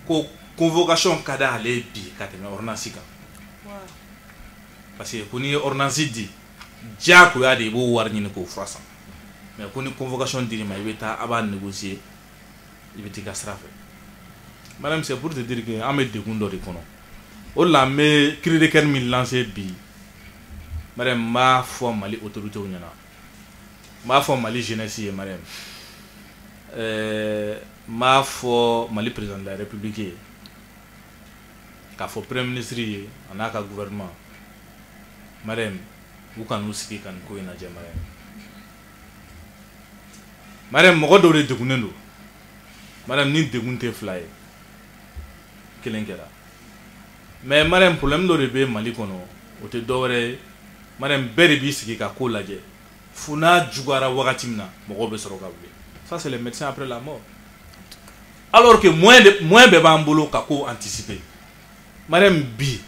Ko convocation kada ale bi ka te ornasi ka. Parce que ko ni ornasi di ja ko ya de bo war ni ko frasa. Mais ko ni convocation di ma yeta aba négocier. Il veut dire madame, c'est pour te dire que Ahmed de Gundo de Kono. On l'a mis, cri de quel mille lancé bi. Madame, ma foi, Mali autorité ou n'yana. Ma foi, Mali jeunesse, madame. Ma foi, Mali président de la République. Qu'a fait premier ministre, en a qu'à gouvernement. Madame, vous can nous ski can go in a madame. Madame, mon gars de Gundo. Madame ni degunte fly kelenkera mais madame problème do rebe Mali kono o te dore madame bere bi sigi ka ko laje funa jugara wakati mina mo be soro kabwe ça c'est les médecins après la mort alors que moins be bambolo ka ko anticiper madame bi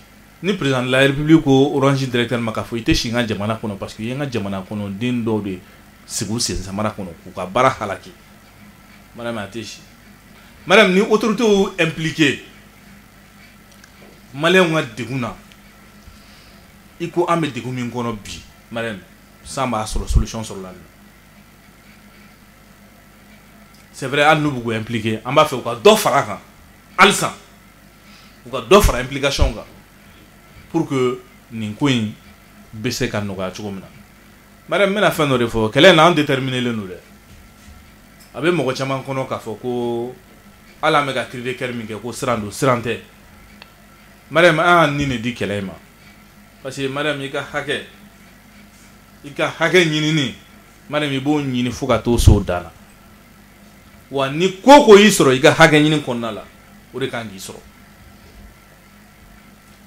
ni président de la République ko orange directeur makafo ite shinga jamana kono parce que yenga jamana kono din do de sigu sen samara kono ku ka bara halaki madame ateshi. Madame, ni autorité impliquée, Malien ou Deguna, il faut amener des communes qu'on a bi, madame, sans ma solution sur la. C'est vrai, à nous beaucoup impliqués, on va faire quoi d'offre à Alsan, ou d'offre implication pour que nous puissions baisser quand nous avons. Madame, mais la fin de fois, quelle est l'an déterminé le nous? Avec mon chaman kono ka foko ala mega crier kerminge ko sirando sirante Mariam an ni ne di kɛlɛ ma parce que Mariam i ka hakɛ ɲinini Mariam i b'o ɲini fo ka t'o so dan na wa ni ko y'i sɔrɔ i ka hakɛ ɲini kɔnɔna la o de kan k'i sɔrɔ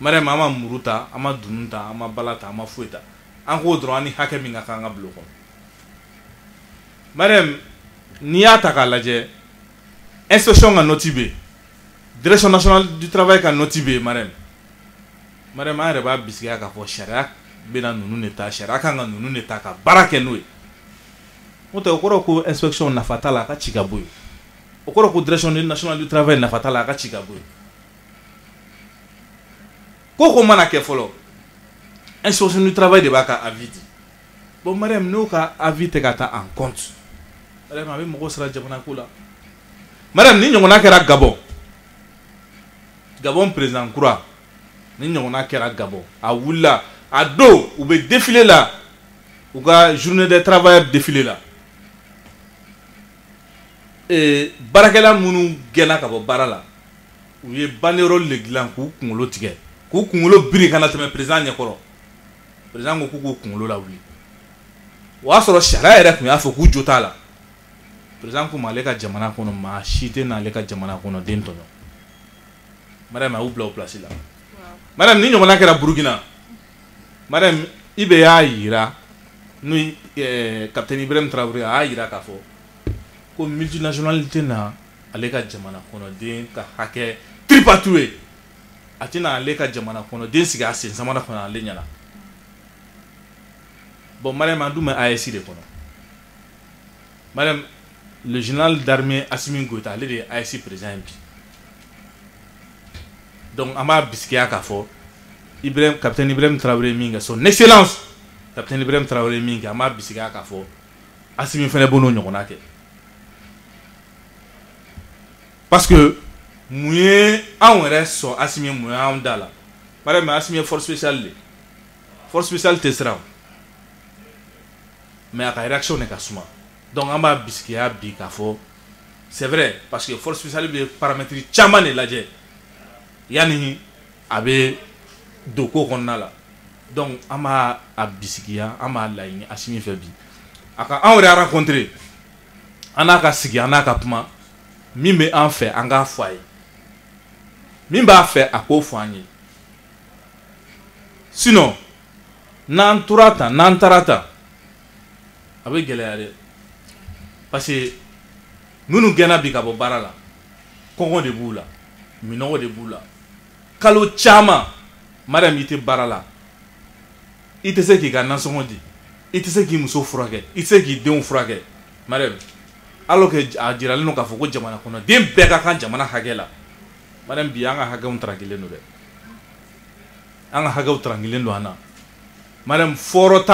Mariam an ma muru ta an ma dunu ta an ma bala ta an ma foyi ta an k'o dɔrɔn an ni hakɛ min ka kan ka bila o kɔnɔ Mariam n'i y'a ta k'a lajɛ inspection ka noti bɛ yen direction nationale du travail ka noti bɛ yen Mariam an yɛrɛ b'a bisigiya k'a fɔ sariya bɛna ninnu de ta sariya kan ka ninnu de ta ka baara kɛ n'o ye o tɛ o kɔrɔ ko inspection nafa t'a la a ka ci ka bɔ yen o kɔrɔ ko direction nationale du travail nafa t'a la a ka ci ka bɔ yen ko mana kɛ fɔlɔ inspection du travail de b'a ka avis di bon Mariam n'o ka avis tɛ ka ta en compte Mariam a bɛ mɔgɔw sara jamana ko la Mariam ni ɲɔgɔnna kɛra Gabon président kura ni ɲɔgɔnna kɛra Gabon a wulila a don u bɛ défilé la u ka journée des travailleurs défilé la baarakɛla minnu gɛnna ka bɔ baara la u ye banderole de dilan k'u kunkolo tigɛ k'u kunkolo biri ka na tɛmɛ président ɲɛkɔrɔ président ko k'u kunkolo lawuli o y'a sɔrɔ sariya yɛrɛ tun y'a fɔ k'u jo t'a la président ko ale ka jamana kɔnɔ maa si tɛ n'ale ka jamana kɔnɔ den tɔɲɔ Mariam a y'u bila o place la Mariam ni ɲɔgɔnna kɛra Burukina Mariam i bɛ y'a yira n'o capitaine Ibrahim Traoré a y'a yira k'a fɔ ko multinationalité na ale ka jamana kɔnɔden ka hakɛ tripatoué a tɛna ale ka jamana kɔnɔden sigi a sen samara kɔnɔ ale ɲɛna bon Mariam an dun bɛ AES de kɔnɔ Mariam le général d'armée Assimi Goïta ale de ye AES président ye bi donc an b'a bisigiya k'a fɔ capitaine Ibrahim Traoré min kɛ son excellence capitaine Ibrahim Traoré min kɛ an b'a bisigiya k'a fɔ Assimi fɛnɛ b'o ɲɔgɔnna kɛ parce que mun ye anw yɛrɛ sɔn Assimi mun ye anw da la Mariam Assimi ye force spéciale de force spéciale tɛ siran mais a ka réaction de ka suma donc an b'a bisigiya bi k'a fɔ c'est vrai parce que force spéciale bɛ paramètre caman de lajɛ yani a bɛ don ko kɔnɔna la donc an b'a bisigiya an b'a laɲini Assimi fɛ bi a ka anw yɛrɛ rencontrer an n'a ka sigi an n'a ka kuma min bɛ an fɛ an k'a fɔ a ye min b'a fɛ a k'o fɔ an ye sinon n'an tora tan n'an taara tan a bɛ gɛlɛya dɛ parce que minnu gɛnna bi ka bɔ baara la kɔngɔ de b'u la minɔgɔ de b'u la kalo caman Mariam i tɛ baara la i tɛ se k'i ka nasɔngɔ di i tɛ se k'i muso furakɛ i tɛ se k'i denw furakɛ Mariam alors que a jiralen don k'a fɔ ko jamana kɔnɔ den bɛɛ ka kan jamana hakɛ la Mariam bi an ka hakɛw tarankilen don dɛ an ka hakɛw tarankilen don an na Mariam fɔɔrɔ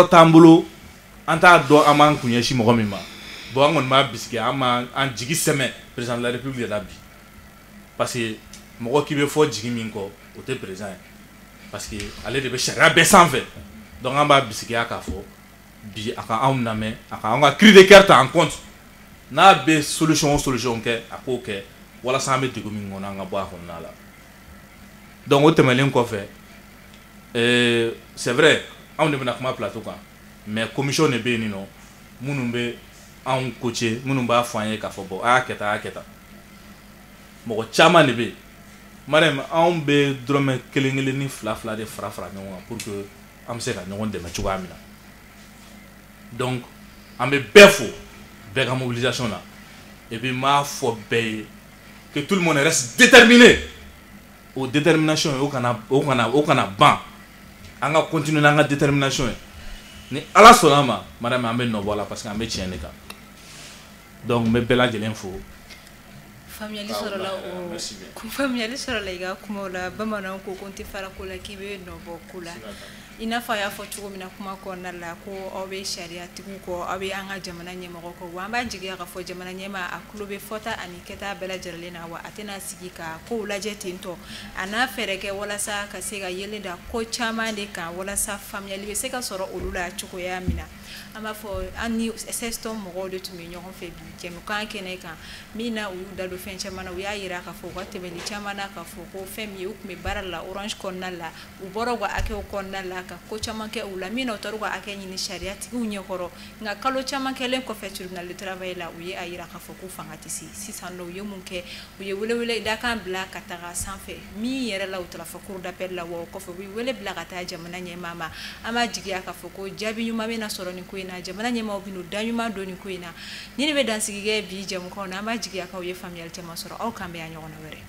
t'an bolo an t'a dɔn an b'an kun ɲɛsin mɔgɔ min ma bon an kɔni b'a bisigi an jigi sɛmɛ président de la république la bi parce que mɔgɔ k'i bɛ fɔ jigi min kɔ o tɛ président ye parce que ale de bɛ sariya bɛɛ sanfɛ donc an b'a bisigiya k'a fɔ bi a ka anw lamɛn a ka anw ka cri de cœur ta en compte n'a bɛ solution kɛ a k'o kɛ walasa an bɛ degun min kɔnɔ an ka bɔ a kɔnɔna la donc o tɛmɛnen kɔfɛ c'est vrai anw de bɛna kuma plateau kan mais commission de bɛ yen nɔ minnu bɛ anw coacher minnu b'a fɔ an ye k'a fɔ bon a y'a kɛ tan mɔgɔ caman de bɛ yen Mariam anw bɛ dɔrɔmɛ kelen ni fila de fara ɲɔgɔn kan pour que an bɛ se ka ɲɔgɔn dɛmɛ cogoya min na donc an bɛ bɛɛ fo bɛɛ ka mobilisation na et puis m'a fɔ bɛɛ ye que tout le monde reste déterminé o détermination o kana ban an ka continuer n'an ka détermination ye ni Ala sɔnna ma Mariam an bɛ nɔ bɔ a la parce que an bɛ tiɲɛ de kan donc n bɛ bɛɛ lajɛlen fo faamuyali sɔrɔla i ka kumaw la bamananw ko n tɛ fara ko la k'i bɛ nɔ bɔ ko la i n'a fɔ a y'a fɔ cogo min na kuma kɔnɔna la ko aw bɛ sariyatigiw kɔ aw bɛ an ka jamana ɲɛmɔgɔ kɔ wa an b'a jigiya k'a fɔ jamana ɲɛmaa a tulo bɛ fɔta ani kɛta bɛɛ lajɛlen na wa a tɛna sigi ka kow lajɛ ten tɔ a n'a fɛɛrɛ kɛ walasa ka se ka yelen da ko caman de kan walasa faamuyali bɛ se ka sɔrɔ olu la cogoya min na an b'a fɔ an ni sexton mɔgɔw de tun bɛ ɲɔgɔn fɛ bi jɛmukan kɛnɛ kan min na u y'u da don fɛn caman na u y'a yira k'a fɔ u ka tɛmɛli caman na k'a fɔ ko fɛn min ye u tun bɛ baara la Orange kɔnɔna la u bɔra u ka hakɛw kɔnɔna la ka ko caman kɛ u la min na u taara u ka hakɛ ɲini sariyatigiw ɲɛkɔrɔ nka kalo caman kɛlen kɔfɛ tribunal de travail la u ye a yira k'a fɔ ko fanga tɛ se sisan nɔ u ye mun kɛ u ye welewele dakan bila ka taga sanfɛ min yɛrɛ la u taara fɔ cour d'appel la wa o kɔfɛ u bɛ wele bila ka taa jamana ɲɛmaa ma an b'a jigiya k'a fɔ ko jaabi ɲuman bɛna sɔrɔ nin ko in na jamana ɲɛmaaw bɛna da ɲuman don nin ko in na ni ne bɛ dansigi kɛ bi jɛmukanw na an b'a jigiya k'aw ye faamuyali caman sɔrɔ aw kan bɛ yan ɲɔgɔn na wɛrɛ